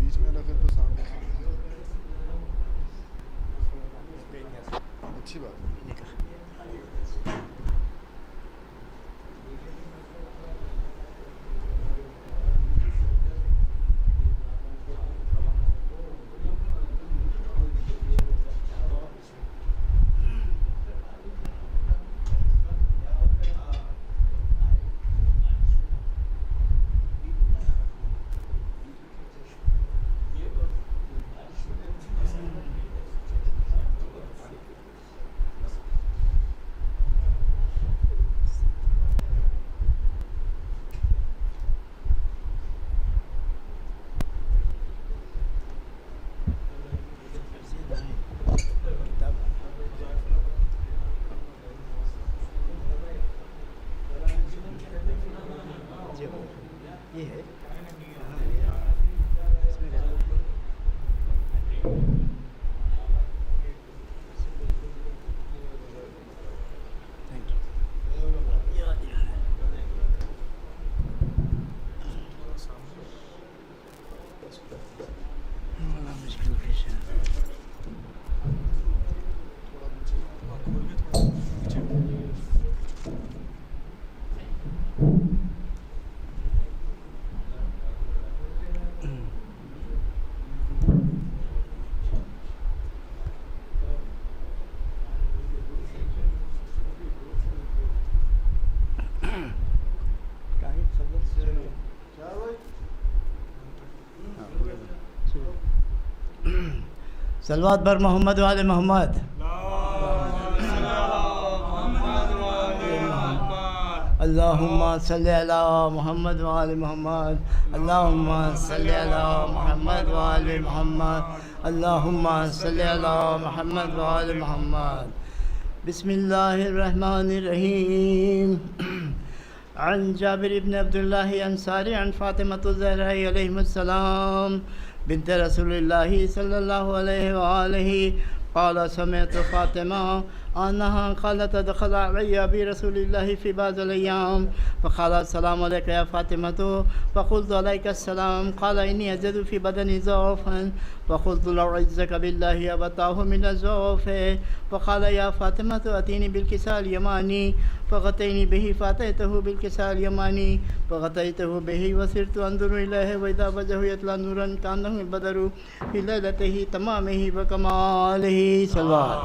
بیچ میں رکھے تو سامنے اچھی بات ہے. صلوات بر محمد وآل محمد. اللہم صلی علی محمد وآل محمد. اللہم صلی علی محمد وآل محمد. اللہم صلی علی محمد وآل محمد. بسم اللہ الرحمن الرحیم. عن جابر بن عبداللہ انصاری عن فاطمۃ الزہرا علیہ السلام بنت رسول اللہ صلی اللہ علیہ وآلہ قال سمعت فاطمہ أنها قالت دخل علي برسول الله في بعض الأيام فقال السلام عليك يا فاطمة فقلت عليك السلام قال إني أجد في بدني ضعفا فقلت لو عزك بالله أبطاه من الضعف فقال يا فاطمة أتيني بالكساء اليماني فغطيني به فأتيته بالكساء اليماني فغطيته به وصرت أنظر إليه وإذا وجهه يطلع نورا كأنه البدر في ليلته تمامه وكماله صلوات.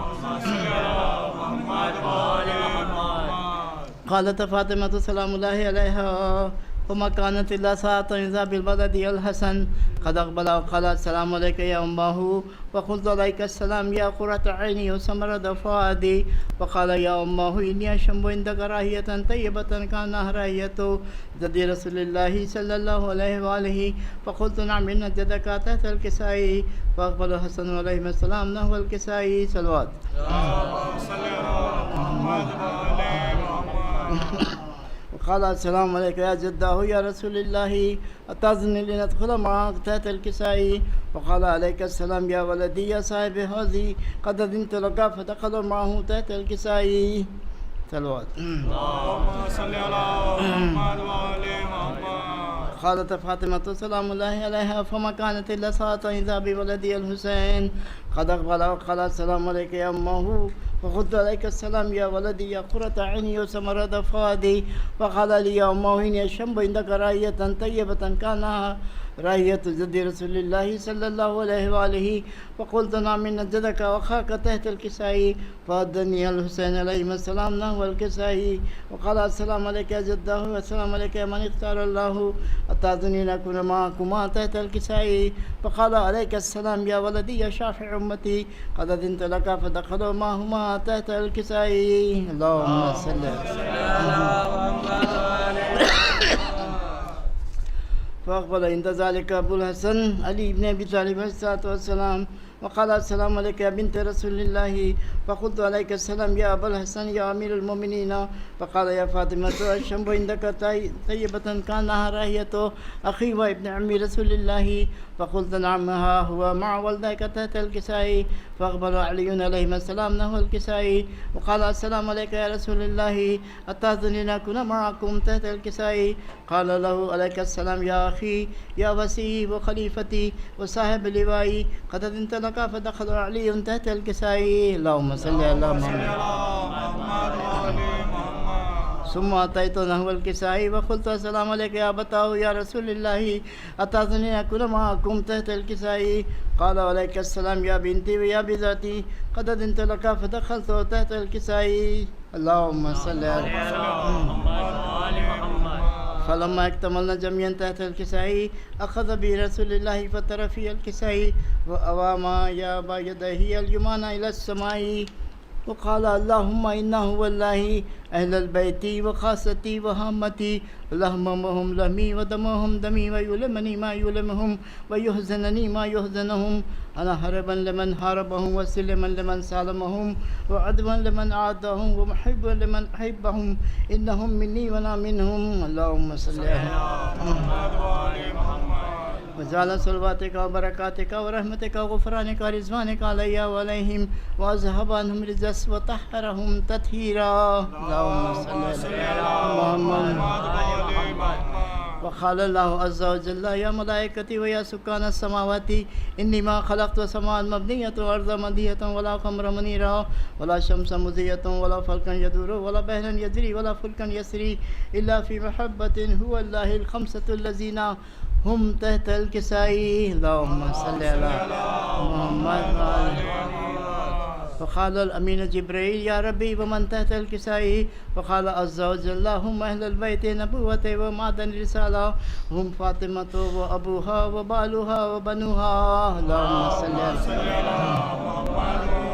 قالت فاطمة سلام الله عليها وما كانت إلا ساعة إذا بالبلد الحسن قد أقبل وقال السلام عليك يا أمه وقلت عليك السلام يا قرة عيني وثمرة فؤادي وقال يا أمه إني أشم عندك راهية طيبة كأنها راهية جد رسول الله صلى الله عليه وآله فقلت نعم إن جدك تحت الكساء فأقبل الحسن عليه السلام نحو الكساء صلوات. وقال السلام عليك يا جداه يا رسول الله أتأذن لندخل معك تحت الكساء وقال عليك السلام يا ولدي يا صاحب هذه قد أذنت لك فدخلوا معه تحت الكساء صلوات. اللهم صل على محمد وآل محمد. قالت فاطمة سلام الله عليها فما كانت إلا ساعة إذا بولدي الحسين قد أقبل وقال السلام عليك يا أمه فقلت عليك السلام يا ولدي يا قرة عيني وثمرة فؤادي وقال لي يا أمه إني أشم عندك راية طيبة كانها راية جد رسول الله صلى الله عليه وآله فقلت نعم إن جدك وأخاك تحت الكساء فأدني الحسين عليه السلام نحو الكساء وقال السلام عليك يا جداه والسلام عليك يا من اختار الله أتأذني نكون معكما تحت الكساء فقال عليك السلام يا ولدي يا شافع أمتي قد أذنت لك فدخلوا معهما تحت الكساء. اللهم صل فأقبل عند ذلك أبو الحسن علي بن أبي طالب عليه الصلاة والسلام وقال السلام عليك يا بنت رسول الله فقلت عليك السلام يا أبا الحسن يا أمير المؤمنين فقال يا فاطمة الشمب عندك طيبة كانها راهية أخي وابن عمي رسول الله فقلت نعم ها هو مع والديك تحت الكساء فأقبل علي عليه السلام نحو الكساء وقال السلام عليك يا رسول الله أتأذن أن أكون معكم تحت الكساء قال له عليك السلام يا أخي يا وسيء وخليفتي وصاحب لوائي قد أذنت لك فدخل علي تحت الكساء اللهم صل على محمد ثم أتيت نحو الكساء وقلت السلام عليك يا أبتاه يا رسول الله أتأذن أن أكون معكم تحت الكساء قال عليك السلام يا بنتي ويا بذاتي قد أذنت لك فدخلت تحت الكساء اللهم صل على محمد فلما اكتملنا جميعا تحت الكساء أخذ برسول الله فتر في الكساء وأوامى يديه اليمنى إلى السماء وقال اللهم إنه والله أهل البيت وخاصتي وهامتي لحمهم لحمي ودمهم دمي ويلمني ما يلمهم ويحزنني ما يحزنهم أنا هربا لمن هاربهم وسلما لمن سالمهم وعدوا لمن عادهم ومحبا لمن أحبهم إنهم مني وأنا منهم اللهم صل على محمد وجعل صلواتك وبركاتك ورحمتك وغفرانك ورضوانك علي وعليهم وأذهب عنهم الرجس وطهرهم تطهيرا اللهم صل على محمد وقال الله عز وجل يا ملائكتي ويا سكان السماوات إني ما خلقت سماء مبنية وأرض مدية ولا قمر منيرا ولا شمس مضية ولا فلكا يدور ولا بحرا يجري ولا فلكا يسري إلا في محبة هو الله الخمسة الذين هم تحت الكساء اللهم صل على محمد فقال الأمين جبريل يا ربي ومن تحت الكساء فقال عز وجل هم أهل البيت نبوة ومعدن رسالة هم فاطمة وأبوها وبالها وبنوها اللهم صل على محمد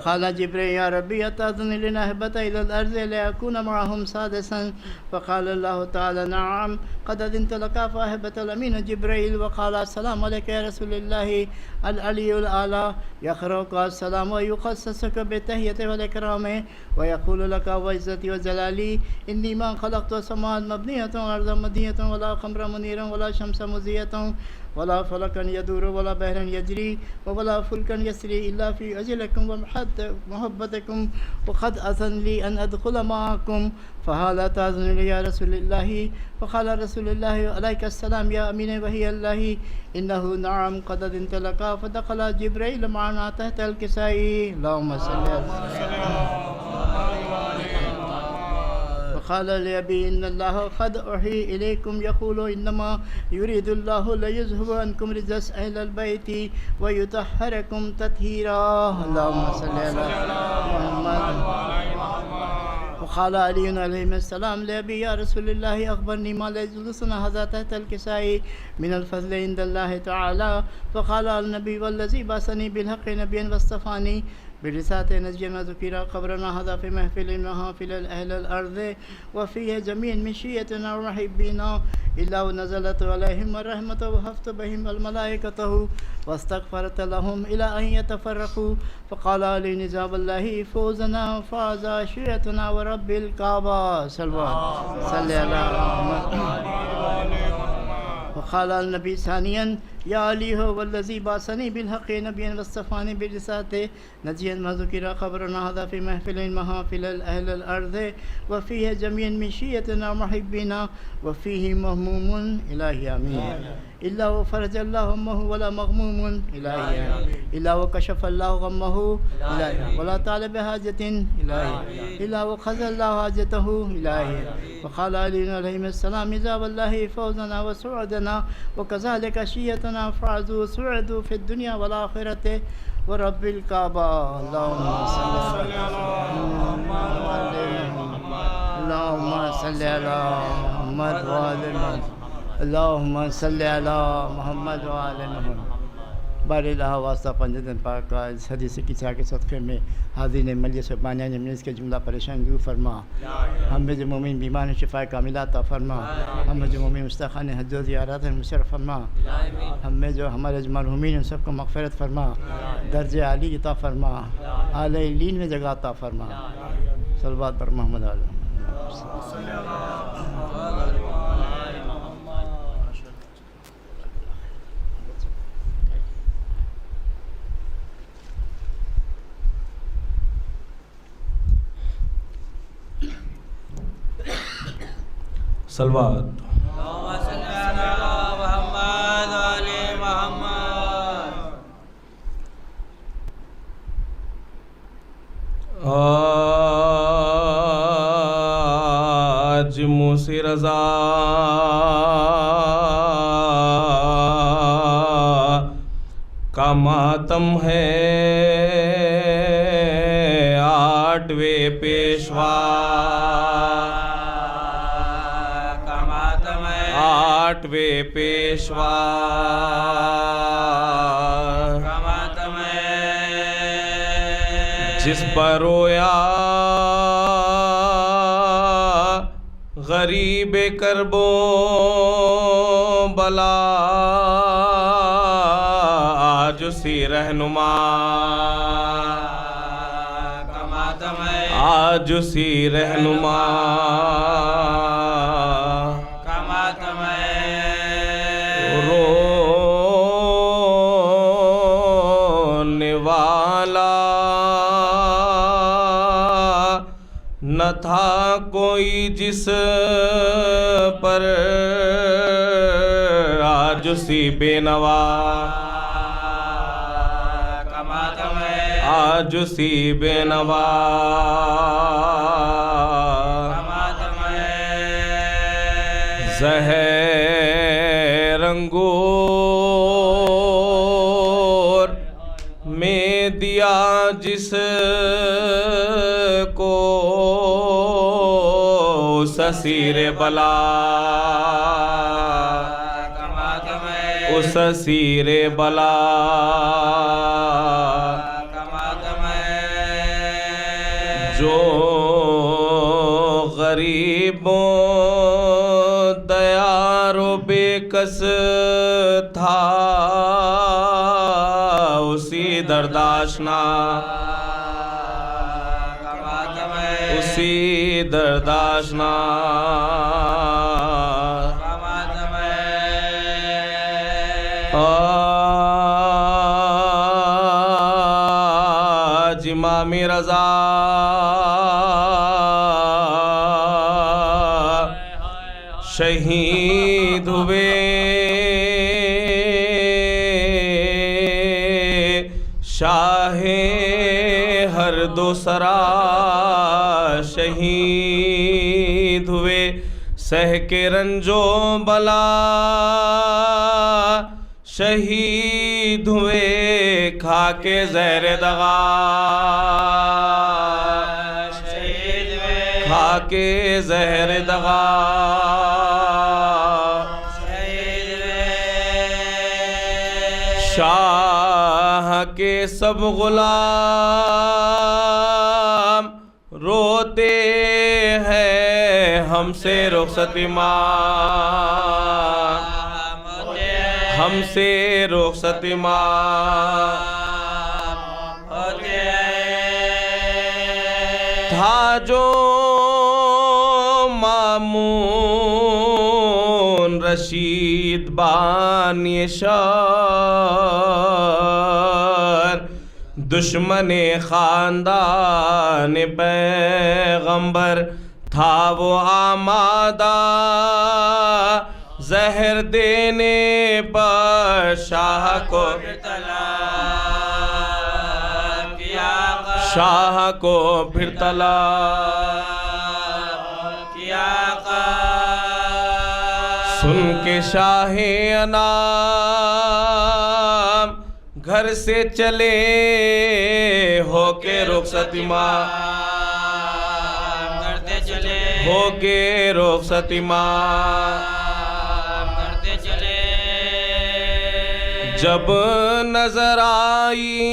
قال جبريل يا ربي أتأذن لنهبة إلى الأرض لأكون معهم سادسا فقال الله تعالى نعم قد أذنت لك فأهبت الأمين جبريل وقال السلام عليك يا رسول الله العلي الأعلى يقرأك السلام ويخصصك بالتحية والإكرام ويقول لك وعزتي وجلالي إني ما خلقت سماء مبنية وأرض مدية ولا قمر منيرا ولا شمس مضية ولا فلكا يدور ولا بحرا يجري ولا فلكا يسري إلا في أجلكم ومحبتكم وقد أذن لي أن أدخل معكم فهل تأذن لي يا رسول الله فقال رسول الله عليك السلام يا أمين وهي الله إنه نعم قد أذنت لك فدخل جبريل معنا تحت الكساء اللهم صل على قال لأبي إن الله قد أوحي إليكم يقول إنما يريد الله ليذهب عنكم رجس أهل البيت ويطهركم تطهيرا اللهم صل على محمد وقال علي عليه السلام لأبي يا رسول الله أخبرني ما يجلسنا هذا تحت الكساء من الفضل عند الله تعالى فقال النبي والذي بعثني بالحق نبيا واصطفاني برسالة نجي ما ذكر قبرنا هذا في محفل محافل أهل الأرض وفيه جميع من شيئتنا ومحبينا إلا ونزلت عليهم الرحمة وحفت بهم الملائكته واستغفرت لهم إلى أن يتفرقوا فقال علي نجاب الله فوزنا فاز شيئتنا ورب الكعبة صلى على محمد وقال النبي ثانيا يا علي هو الذي بعثني بالحق نبيا واصطفاني برسالته نجيا ما ذكر خبرنا هذا في محفل محافل أهل الأرض وفيه جميع من شيئتنا ومحبينا وفيه مهموم إلهي آمين إلا وفرج الله همه ولا مغموم إلهي إلا وكشف الله غمه إلهي ولا طالب حاجة إلهي إلا وخذ الله حاجته إلهي وقال علي عليه السلام إذا والله فوزنا وسعدنا وكذلك شيئتنا فازوا وسعدوا في الدنيا والآخرة ورب الكعبة اللهم صل على محمد اللهم صل على محمد وآل محمد اللهم صل على محمد وآل محمد بار الہ واسطہ پنجدن پاک کا اس حدیث قصہ کے صدقے میں حاضرین مجلس و بانیان مجلس کے جملہ پریشان دور فرما. ہم جو مومن بیمار شفا کاملہ عطا فرما. ہم جو مومن مستحقان حج و زیارت مشرف فرما. ہم میں جو ہمارے مرحومین سب کو مغفرت فرما. درجہ عالی عطا فرما. اعلی علین میں جگہ عطا فرما. صلوات پر محمد علیہ. صلوات. آج موسی رضا کا ماتم ہے. 8ویں پیشوا 8ویں پیشوا جس پر رویا غریب کربو بلا آج اسی رہنما آج اسی رہنما رونے والا نہ تھا کوئی جس پر آج اسی بے نوا آج اسی بے نوا زہر انگور میں دیا جس کو اسیر بلا اس اسیر بلا جو غریبوں دیار و بے کس تھا اسی درداشنا اسی درداشنا آج امام رضا شہید ہوئے شاہ ہر دوسرا شہید ہوئے سہ کے رنج و بلا شہید ہوئے کھا کے زہر دغا کھا کے زہر دغا شاہ کے سب غلام روتے ہیں ہم سے رخصتی ماں ہم سے رخصتی ماں تھا جو مامون رشید بانی شار دشمن خاندان پیغمبر تھا وہ آمادہ زہر دینے پر شاہ کو شاہ کو پھر طلب کیا سن کے شاہ انام گھر سے چلے ہو کے رخصتی ماں ہو کے رخصتی ماں جب نظر آئی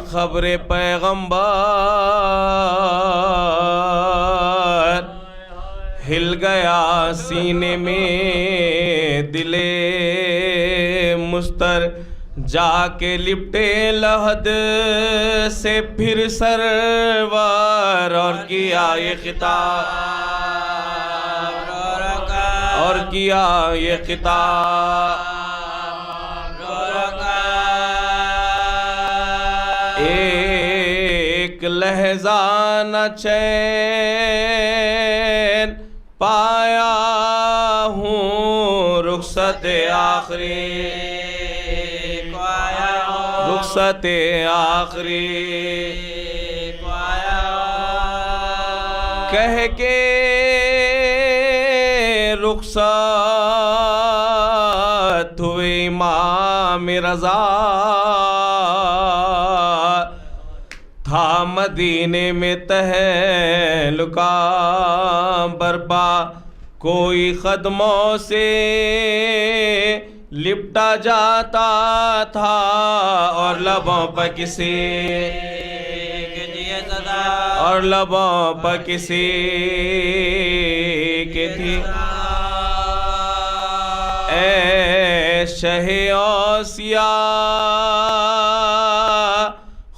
خبر پیغمبر ہل گیا سینے میں دل مستر جا کے لپٹے لحد سے پھر سرور اور کیا یہ خطاب اور کیا یہ خطاب ایک لحظہ نہ چین پایا ہوں رخصت آخری رخصت آخری کہہ کے رخصت ہوئے امام رضا تھا مدینے میں تہلکہ برپا کوئی قدموں سے لپٹا جاتا تھا اور لبوں پر کسی اور لبوں پر کسی کے تھی اے شہ اوصیا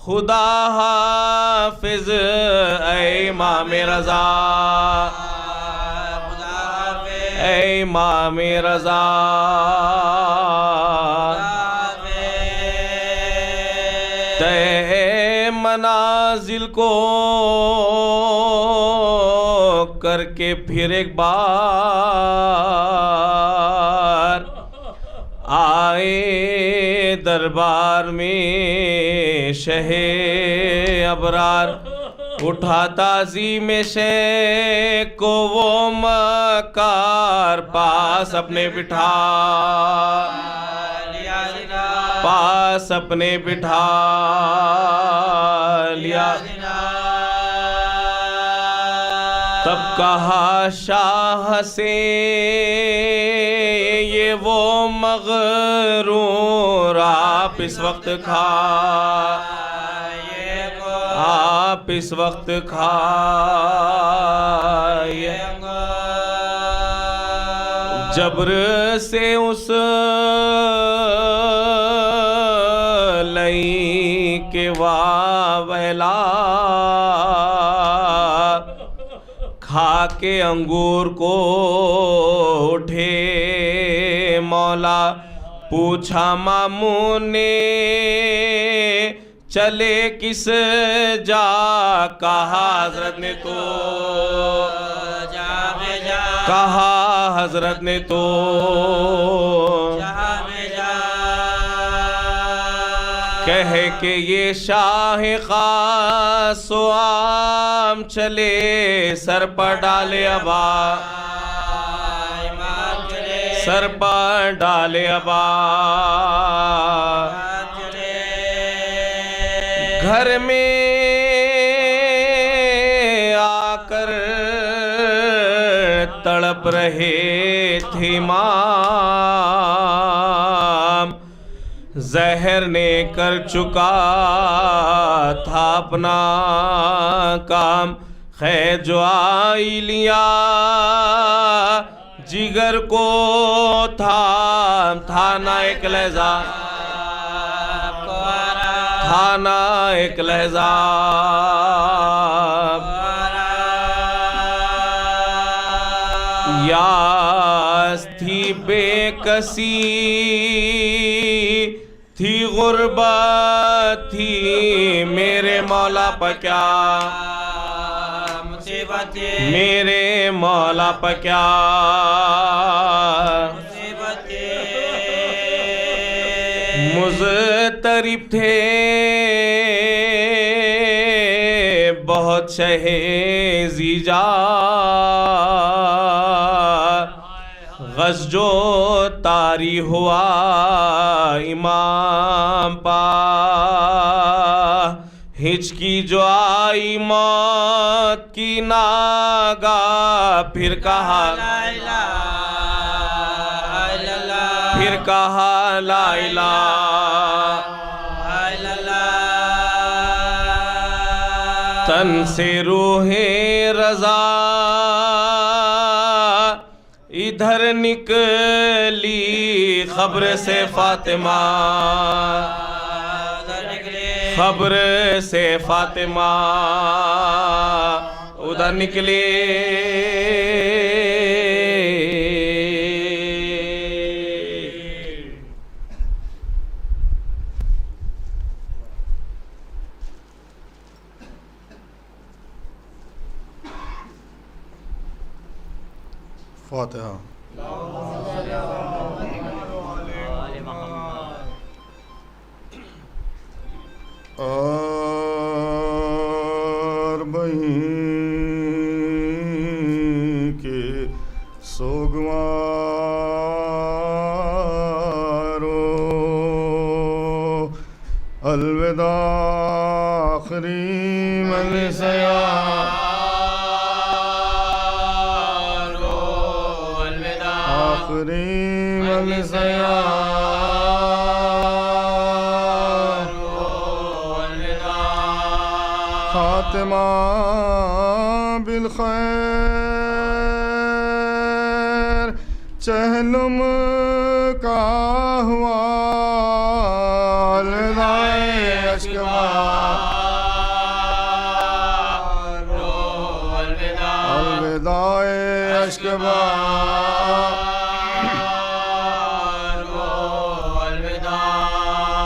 خدا حافظ اے امام رضا اے امام رضا تے منازل کو کر کے پھر ایک بار آئے دربار میں شہ ابرار اٹھا تعظیم شیخ کو وہ مکار پاس اپنے بٹھا پاس اپنے بٹھا لیا تب کہا شاہ سے یہ وہ مغرور آپ اس وقت آپ اس وقت کھائے جبر سے اس لئی کے واویلا کھا کے انگور کو اٹھے مولا پوچھا ماموں نے چلے کس جا کہا حضرت نے تو کہا حضرت نے تو کہہ کے یہ شاہ خاص و عام چلے سر پر ڈالے ابا سر پر ڈالے ابا گھر میں آ کر تڑپ رہے تھے امام زہر نے کر چکا تھا اپنا کام خیر جو آئی لیا جگر کو تھا نہ ایک لحظہ تھا نہ ایک لحظہ یاس تھی بے کسی تھی غربت تھی میرے مولا پہ کیا میرے مولا پہ کیا مضطرب تھے بہت شہ زیجا غز جو طاری ہوا امام پا ہچکی جو آئی موت کی ناگا پھر کہا لا الہ الا اللہ پھر کہا لا الہ الا اللہ، تن سے روح رضا ادھر نکلی خبر سے فاطمہ، خبر سے فاطمہ ادھر نکلی۔ فاتحہ۔ اور بہن کے سوگوارو الوداع آخری ملسیا، آخری ملسیا خاتمہ بالخیر، چہلم کا ہوا الوداع اشکبار، الوداع اشکبار،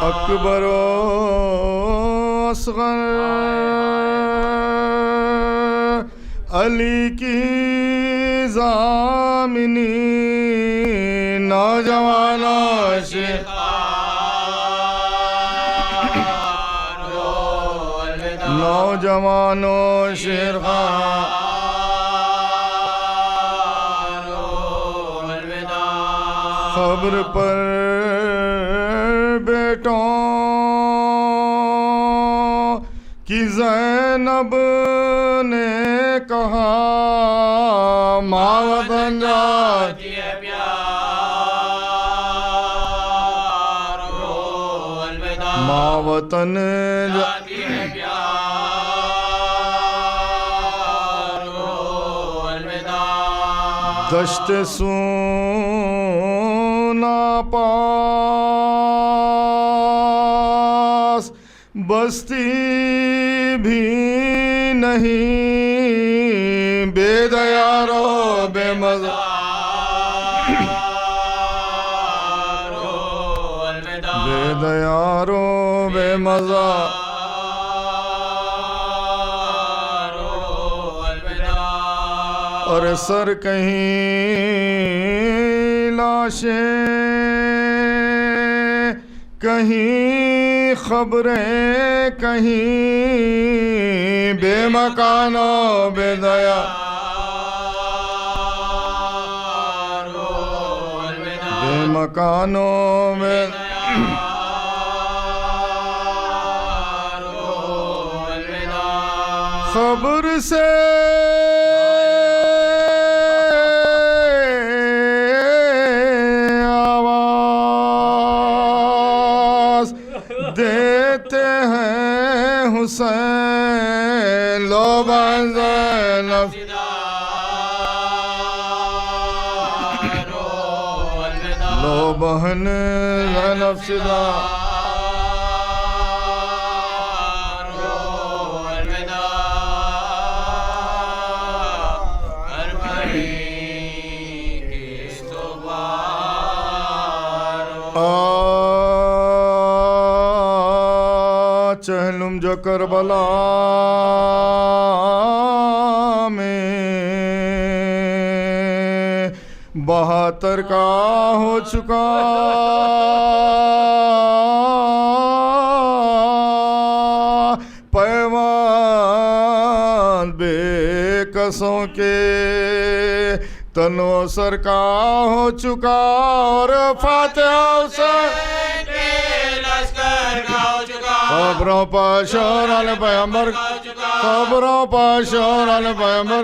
اکبر و اصغر علی کی ضامنی، نوجوان و نوجوان و شیرخوان، خبر پر بیٹوں کی زینب نے کہا، ماں وطن جاتی ہے پیار، ماں وطن جاتی ہے پیار، دشت سونا پاس بستی بھی نہیں، بے دیارو بے مزہ، بے دیارو بے مزہ، اور سر کہیں لاشیں، کہیں خبریں، کہیں بے مکان و بے دیا، بے مکان و بے خبر سے دیتے ہیں حسین، لو بہن زینب، لو بہن زینب صدا، چہلم جو کربلا میں 72 کا ہو چکا، پیوان بے کسوں کے تنو سر کا ہو چکا، اور فاتحہ حسین خبروں پر شور علی پیغمبر، خبروں پر شور علی پیغمبر،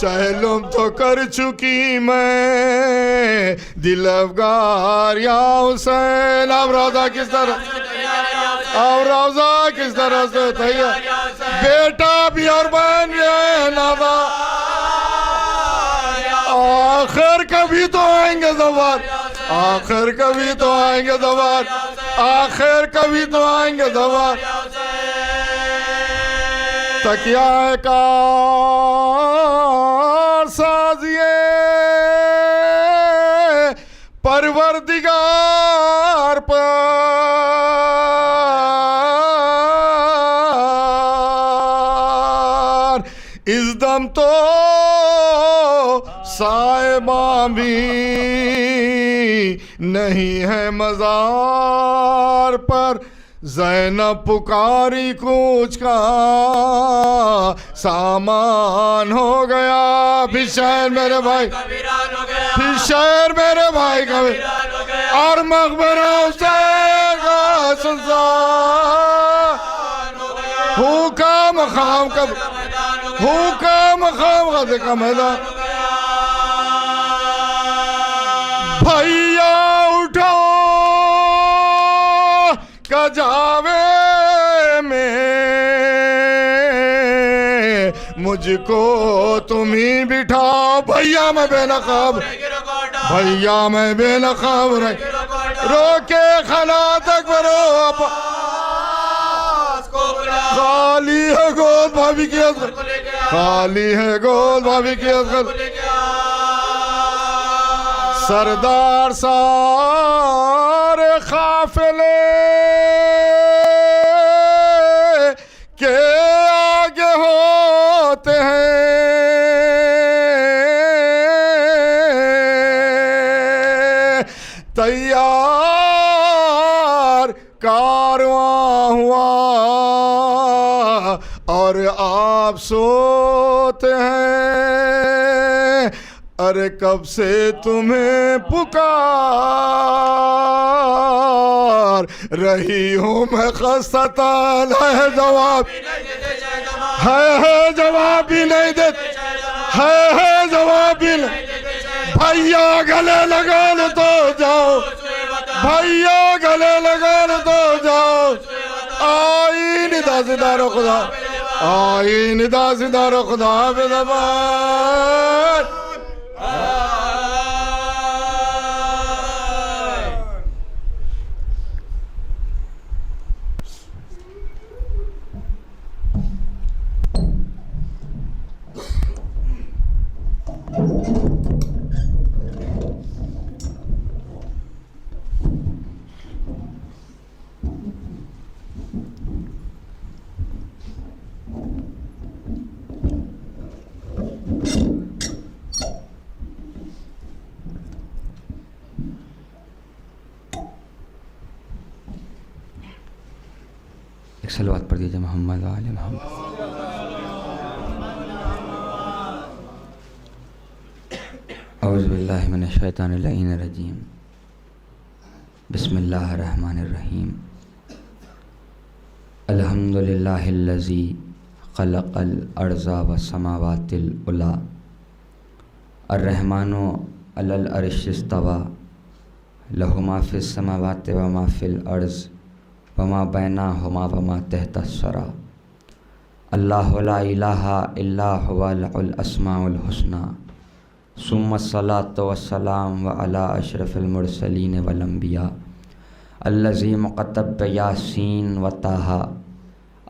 چہلم تو کر چکی میں دل افگار یا حسین. اب روزہ کس طرح سے تیار, بیٹا بھی اور بہن بھی ہے نادا. آخر کبھی تو آئیں گے زوال, آخر کبھی تو آئیں گے زوال, آخر کبھی تو آئیں گے زوال. تکیہ کار سازیے پروردگار پر, اس دم تو صاحباں بھی نہیں ہے مزار پر. زینب پکاری کوچ کا سامان ہو گیا. پھر شہر میرے بھائی, پھر شہر میرے بھائی کا اور مقبرہ حسین کا سنسار. ہوں کا مقام کب, ہوں کا مقام غد کا میدان. بھائیا اٹھو کجاوے میں, مجھ کو تم ہی بٹھاؤ. بھیا میں بے نقاب, بھیا میں بے نقاب رو کے خلا تک برو. خالی ہے گود بھابی کی اصغر, خالی ہے گود بھابی کی اصغر. سردار سارے قافلے کے آگے ہوتے ہیں, تیار کارواں ہوا اور آپ سوتے ہیں. ارے کب سے تمہیں پکار رہی ہوں میں خستتان. ہے جواب, ہے جواب بھی نہیں دیتے, ہے جواب بھی نہیں. بھیا گلے لگا لو تو جاؤ, بھیا گلے لگا لو تو جاؤ. آئی ندا زدار خدا, آئی ندا زدار خدا بے زبان. ایک صلوات پڑھ دیجئے محمد و آل محمد. اعوذ باللہ من الشیطان اللعین الرجیم. بسم اللہ الرحمن الرحیم. الحمدللہ الذی خلق الارض والسماوات العلی الرحمن علی العرش استوى لہ ما فی السماوات وما فی الارض وما بینہما وما تحت الثری. اللہ لا الہ الا هو الاسماء الحسنى. ثم الصلاة والسلام وعلى اشرف المرسلین والانبیاء الذی مقتب یاسین وطہ.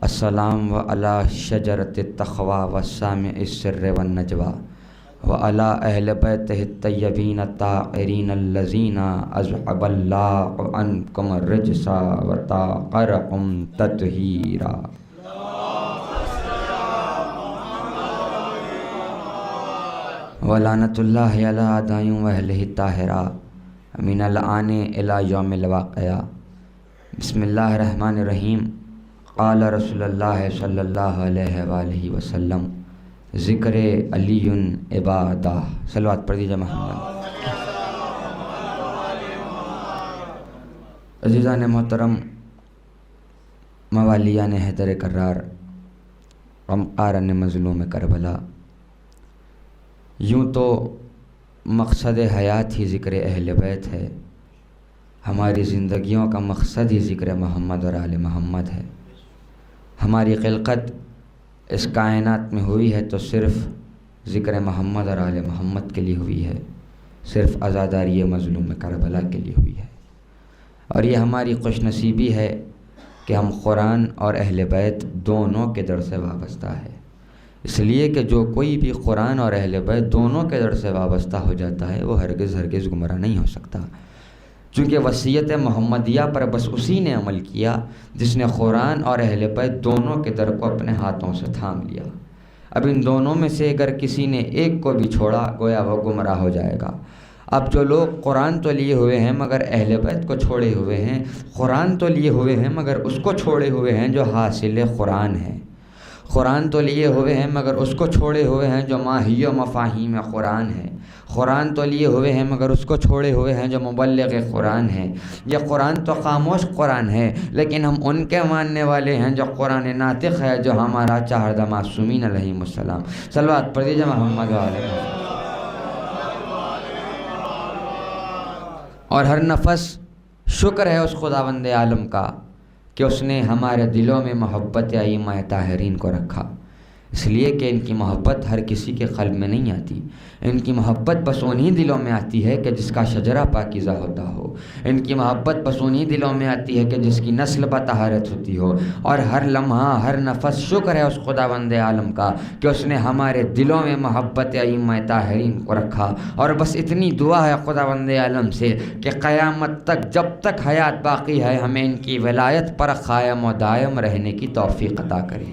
السلام وعلى شجرۃ التقوی والسامع السر والنجوى وعلى اہل بیتہ الطیبین الطاہرین الذین اذهب اللہ عنکم الرجس وطہرکم تطہیرا. ولعنۃ اللہ علی اعدائہم واہلہ الطاہرہ من الآن الی یوم الواقعہ. بسم اللہ الرحمن الرحیم. قال رسول اللہ صلی اللہ علیہ وآلہ وسلم ذکر علی عبادہ. صلوات پڑھ دیجئے محمد. عزیزان محترم, موالیان حیدر کرار، غمخاران مظلوم کربلا، یوں تو مقصد حیات ہی ذکر اہل بیت ہے، ہماری زندگیوں کا مقصد ہی ذکر محمد اور آل محمد ہے۔ ہماری خلقت اس کائنات میں ہوئی ہے تو صرف ذکر محمد اور آل محمد کے لیے ہوئی ہے، صرف عزاداری مظلوم کربلا کے لیے ہوئی ہے۔ اور یہ ہماری خوش نصیبی ہے کہ ہم قرآن اور اہل بیت دونوں کے در سے وابستہ ہے، اس لیے کہ جو کوئی بھی قرآن اور اہل بیت دونوں کے در سے وابستہ ہو جاتا ہے وہ ہرگز گمراہ نہیں ہو سکتا، چونکہ وصیت محمدیہ پر بس اسی نے عمل کیا جس نے قرآن اور اہل بیت دونوں کے در کو اپنے ہاتھوں سے تھام لیا۔ اب ان دونوں میں سے اگر کسی نے ایک کو بھی چھوڑا گویا وہ گمراہ ہو جائے گا۔ اب جو لوگ قرآن تو لیے ہوئے ہیں مگر اہل بیت کو چھوڑے ہوئے ہیں، قرآن تو لیے ہوئے ہیں مگر اس کو چھوڑے ہوئے ہیں جو حاصل قرآن ہے، قرآن تو لیے ہوئے ہیں مگر اس کو چھوڑے ہوئے ہیں جو ماہی و مفاہیم قرآن ہے، قرآن تو لیے ہوئے ہیں مگر اس کو چھوڑے ہوئے ہیں جو مبلغ قرآن ہے۔ یہ قرآن تو خاموش قرآن ہے لیکن ہم ان کے ماننے والے ہیں جو قرآن ناطق ہے، جو ہمارا چہردہ معصومین علیہم السلام۔ صلوات پڑھ دیجیے محمد علیہ وسلم۔ اور ہر نفس شکر ہے اس خداوند عالم کا کہ اس نے ہمارے دلوں میں محبت ائمہ طاہرین کو رکھا، اس لیے کہ ان کی محبت ہر کسی کے قلب میں نہیں آتی، ان کی محبت بس انہی دلوں میں آتی ہے کہ جس کا شجرہ پاکیزہ ہوتا ہو، ان کی محبت بس انہی دلوں میں آتی ہے کہ جس کی نسل بطہارت ہوتی ہو۔ اور ہر لمحہ ہر نفس شکر ہے اس خداوند عالم کا کہ اس نے ہمارے دلوں میں محبت ائمہ طاہرین کو رکھا۔ اور بس اتنی دعا ہے خداوند عالم سے کہ قیامت تک جب تک حیات باقی ہے ہمیں ان کی ولایت پر قائم و دائم رہنے کی توفیق عطا کرے،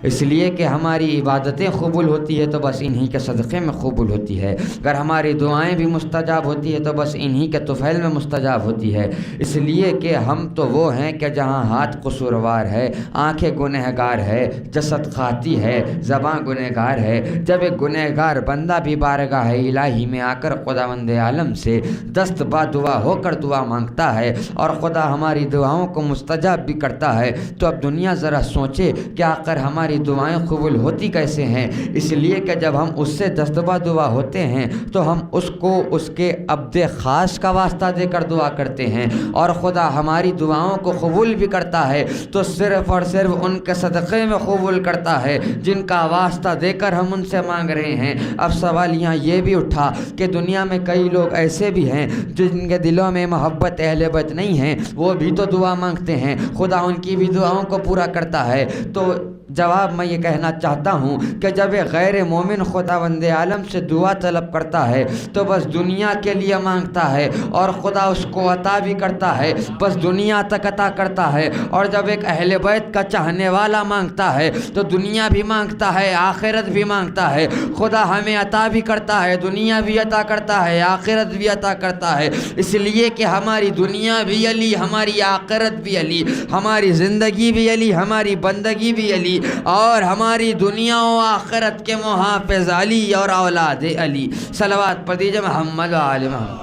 اس لیے کہ ہماری عبادتیں قبول ہوتی ہے تو بس انہی کے صدقے میں قبول ہوتی ہے، اگر ہماری دعائیں بھی مستجاب ہوتی ہے تو بس انہی کے طفیل میں مستجاب ہوتی ہے، اس لیے کہ ہم تو وہ ہیں کہ جہاں ہاتھ قصوروار ہے، آنکھیں گنہگار ہے، جسد خاطی ہے، زبان گنہگار ہے، جب ایک گنہگار بندہ بھی بارگاہ الہی میں آ کر خداوند عالم سے دست با دعا ہو کر دعا مانگتا ہے اور خدا ہماری دعاؤں کو مستجاب بھی کرتا ہے، تو اب دنیا ذرا سوچے کہ آخر ہماری دعائیں قبول ہوتی کیسے ہیں؟ اس لیے کہ جب ہم اس سے دستبا دعا ہوتے ہیں تو ہم اس کو اس کے عبد خاص کا واسطہ دے کر دعا کرتے ہیں، اور خدا ہماری دعاؤں کو قبول بھی کرتا ہے تو صرف اور صرف ان کے صدقے میں قبول کرتا ہے جن کا واسطہ دے کر ہم ان سے مانگ رہے ہیں۔ اب سوال یہاں یہ بھی اٹھا کہ دنیا میں کئی لوگ ایسے بھی ہیں جن کے دلوں میں محبت اہل بیت نہیں ہے، وہ بھی تو دعا مانگتے ہیں، خدا ان کی بھی دعاؤں کو پورا کرتا ہے۔ تو جواب میں یہ کہنا چاہتا ہوں کہ جب ایک غیر مومن خداوند عالم سے دعا طلب کرتا ہے تو بس دنیا کے لیے مانگتا ہے اور خدا اس کو عطا بھی کرتا ہے، بس دنیا تک عطا کرتا ہے، اور جب ایک اہل بیت کا چاہنے والا مانگتا ہے تو دنیا بھی مانگتا ہے، آخرت بھی مانگتا ہے، خدا ہمیں عطا بھی کرتا ہے، دنیا بھی عطا کرتا ہے، آخرت بھی عطا کرتا ہے، اس لیے کہ ہماری دنیا بھی علی، ہماری آخرت بھی علی، ہماری زندگی بھی علی، ہماری بندگی بھی علی، اور ہماری دنیا و آخرت کے محافظ علی اور اولاد علی۔ صلوات پڑھ دیجیے محمد و آل محمد۔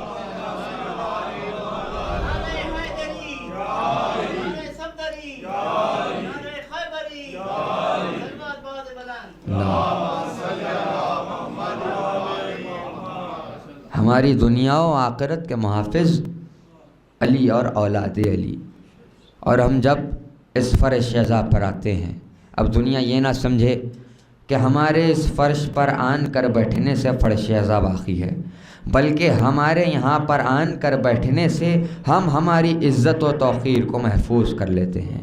ہماری دنیا و آخرت کے محافظ علی اور اولاد علی۔ اور ہم جب اس فرش شہزا پر آتے ہیں، اب دنیا یہ نہ سمجھے کہ ہمارے اس فرش پر آن کر بیٹھنے سے فرش عزا باقی ہے، بلکہ ہمارے یہاں پر آن کر بیٹھنے سے ہم ہماری عزت و توقیر کو محفوظ کر لیتے ہیں،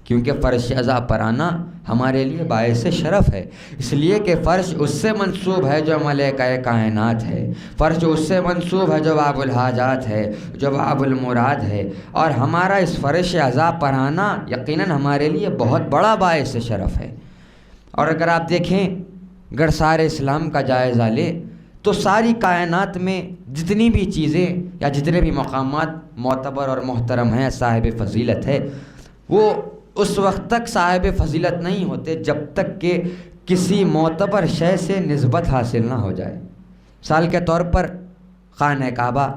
کیونکہ فرش عزا پر آنا ہمارے لیے باعث شرف ہے، اس لیے کہ فرش اس سے منسوب ہے جو ملائکہ کائنات ہے، فرش اس سے منسوب ہے جو باب الحاجات ہے، جو باب المراد ہے، اور ہمارا اس فرش عزا پر آنا یقیناً ہمارے لیے بہت بڑا باعث شرف ہے۔ اور اگر آپ دیکھیں گرسار اسلام کا جائزہ لیں تو ساری کائنات میں جتنی بھی چیزیں یا جتنے بھی مقامات معتبر اور محترم ہیں، صاحب فضیلت ہے، وہ اس وقت تک صاحب فضیلت نہیں ہوتے جب تک کہ کسی معتبر شے سے نسبت حاصل نہ ہو جائے۔ مثال کے طور پر خانہ کعبہ،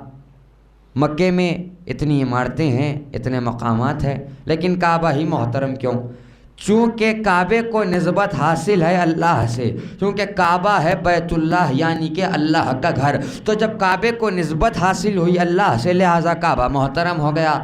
مکے میں اتنی عمارتیں ہیں، اتنے مقامات ہیں، لیکن کعبہ ہی محترم کیوں؟ چونکہ کعبے کو نسبت حاصل ہے اللہ سے، چونکہ کعبہ ہے بیت اللہ یعنی کہ اللہ کا گھر، تو جب کعبے کو نسبت حاصل ہوئی اللہ سے لہٰذا کعبہ محترم ہو گیا۔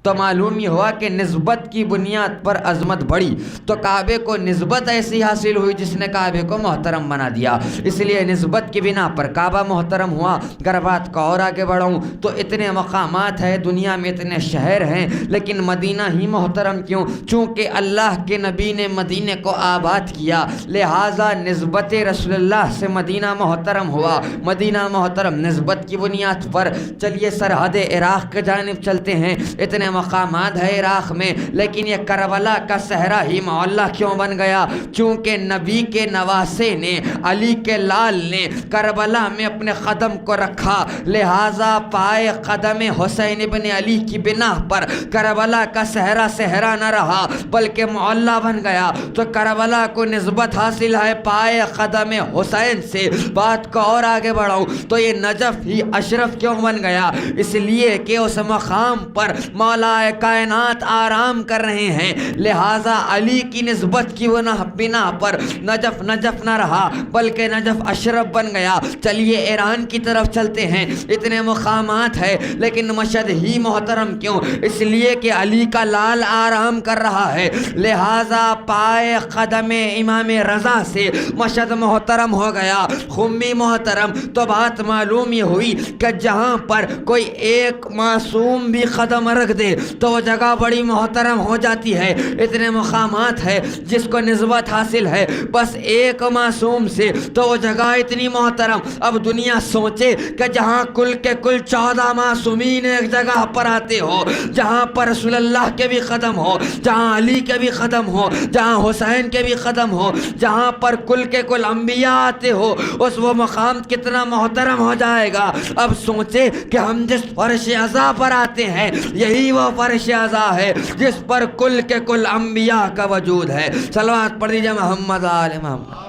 تو معلوم یہ ہوا کہ نسبت کی بنیاد پر عظمت بڑھی، تو کعبے کو نسبت ایسی حاصل ہوئی جس نے کعبے کو محترم بنا دیا، اس لیے نسبت کی بنا پر کعبہ محترم ہوا۔ اگر بات کو اور آگے بڑھاؤں تو اتنے مقامات ہیں دنیا میں، اتنے شہر ہیں، لیکن مدینہ ہی محترم کیوں؟ چونکہ اللہ کے نبی نے مدینے کو آباد کیا، لہٰذا نسبت رسول اللہ سے مدینہ محترم ہوا۔ مدینہ محترم نسبت کی بنیاد پر۔ چلیے سرحد عراق کی جانب چلتے ہیں۔ اتنے مقامات ہے عراق میں، لیکن یہ کربلا کا صحرا ہی معلّہ کیوں بن گیا؟ چونکہ نبی کے نواسے نے، علی کے لال نے کربلا میں اپنے قدم کو رکھا، لہٰذا پائے قدم حسین ابن علی کی بنا پر کربلا کا صحرا صحرا نہ رہا بلکہ معلّہ بن گیا۔ تو کربلا کو نسبت حاصل ہے پائے قدم حسین سے۔ بات کو اور آگے بڑھاؤں تو یہ نجف ہی اشرف کیوں بن گیا؟ اس لیے کہ اس مقام پر مولا کائنات آرام کر رہے ہیں، لہٰذا علی کی نسبت کی بنا پر نجف نجف نہ رہا بلکہ نجف اشرف بن گیا۔ چلیے ایران کی طرف چلتے ہیں۔ اتنے مقامات ہے لیکن مشہد ہی محترم کیوں؟ اس لیے کہ علی کا لال آرام کر رہا ہے، لہٰذا پائے قدم امام رضا سے مشہد محترم ہو گیا، خمی محترم۔ تو بات معلوم یہ ہوئی کہ جہاں پر کوئی ایک معصوم بھی قدم رکھ دے تو وہ جگہ بڑی محترم ہو جاتی ہے۔ اتنے مقامات ہے جس کو نسبت حاصل ہے بس ایک معصوم سے تو وہ جگہ اتنی محترم۔ اب دنیا سوچے کہ جہاں کل کے کل 14 معصومین ایک جگہ پر آتے ہو، جہاں پر رسول اللہ کے بھی قدم ہو، جہاں علی کے بھی قدم ہو، جہاں حسین کے بھی قدم ہو، جہاں پر کل کے کل انبیاء آتے ہو، اس وہ مقام کتنا محترم ہو جائے گا۔ اب سوچے کہ ہم جس فرش عزا پر آتے ہیں یہی وہ فرش عزا ہے جس پر کل کے کل انبیاء کا وجود ہے۔ صلوات پڑھ دیجئے محمد آل محمد۔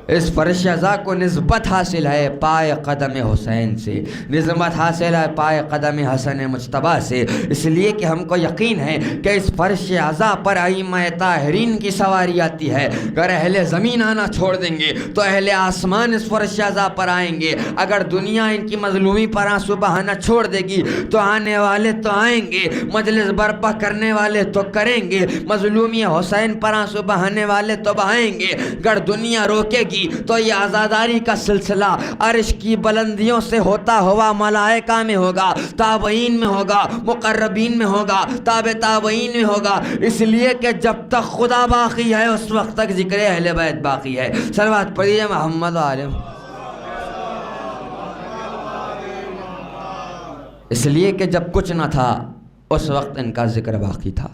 اس فرش عزا کو نسبت حاصل ہے پائے قدم حسین سے، نسبت حاصل ہے پائے قدم حسن مجتبیٰ سے، اس لیے کہ ہم کو یقین ہے کہ اس فرش عزا پر ائمہ طاہرین کی سواری آتی ہے۔ اگر اہل زمین آنا چھوڑ دیں گے تو اہل آسمان اس فرش عزا پر آئیں گے۔ اگر دنیا ان کی مظلومی پر آنسو بہانا چھوڑ دے گی تو آنے والے تو آئیں گے، مجلس برپا کرنے والے تو کریں گے، مظلومی حسین پر آنسو بہانے والے تو بہائیں گے۔ اگر دنیا روکے گی تو یہ عزاداری کا سلسلہ عرش کی بلندیوں سے ہوتا ہوا ملائکہ میں ہوگا، تابعین میں ہوگا، مقربین میں ہوگا، تابع تابعین میں ہوگا، اس لیے کہ جب تک خدا باقی ہے اس وقت تک ذکر اہل بیت باقی ہے۔ صلوات پڑھیے محمد عالم۔ اس لیے کہ جب کچھ نہ تھا اس وقت ان کا ذکر باقی تھا،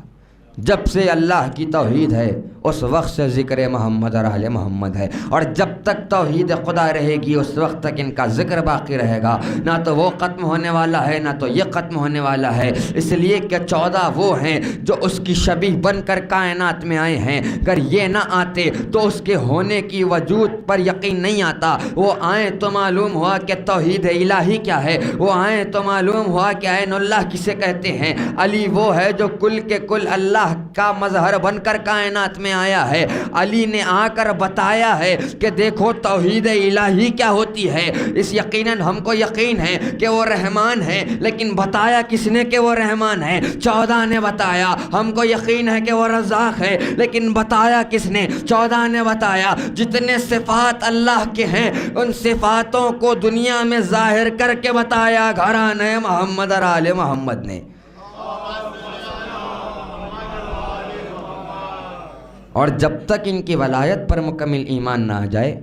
جب سے اللہ کی توحید ہے اس وقت سے ذکر محمد اور اہل محمد ہے، اور جب تک توحید خدا رہے گی اس وقت تک ان کا ذکر باقی رہے گا۔ نہ تو وہ ختم ہونے والا ہے نہ تو یہ ختم ہونے والا ہے، اس لیے کہ 14 وہ ہیں جو اس کی شبیہ بن کر کائنات میں آئے ہیں۔ اگر یہ نہ آتے تو اس کے ہونے کی وجود پر یقین نہیں آتا۔ وہ آئیں تو معلوم ہوا کہ توحید الہی کیا ہے، وہ آئیں تو معلوم ہوا کہ عین اللہ کسے کہتے ہیں۔ علی وہ ہے جو کل کے کل اللہ کا مظہر بن کر کائنات میں آیا ہے۔ علی نے آ کر بتایا ہے کہ دیکھو توحید الہی کیا ہوتی ہے۔ اس یقیناً ہم کو یقین ہے کہ وہ رحمان ہے، لیکن بتایا کس نے کہ وہ رحمان ہے؟ 14 نے بتایا۔ ہم کو یقین ہے کہ وہ رزاق ہے، لیکن بتایا کس نے؟ 14 نے بتایا۔ جتنے صفات اللہ کے ہیں ان صفاتوں کو دنیا میں ظاہر کر کے بتایا گھرانے محمد اور آل محمد نے۔ اور جب تک ان کی ولایت پر مکمل ایمان نہ آ جائے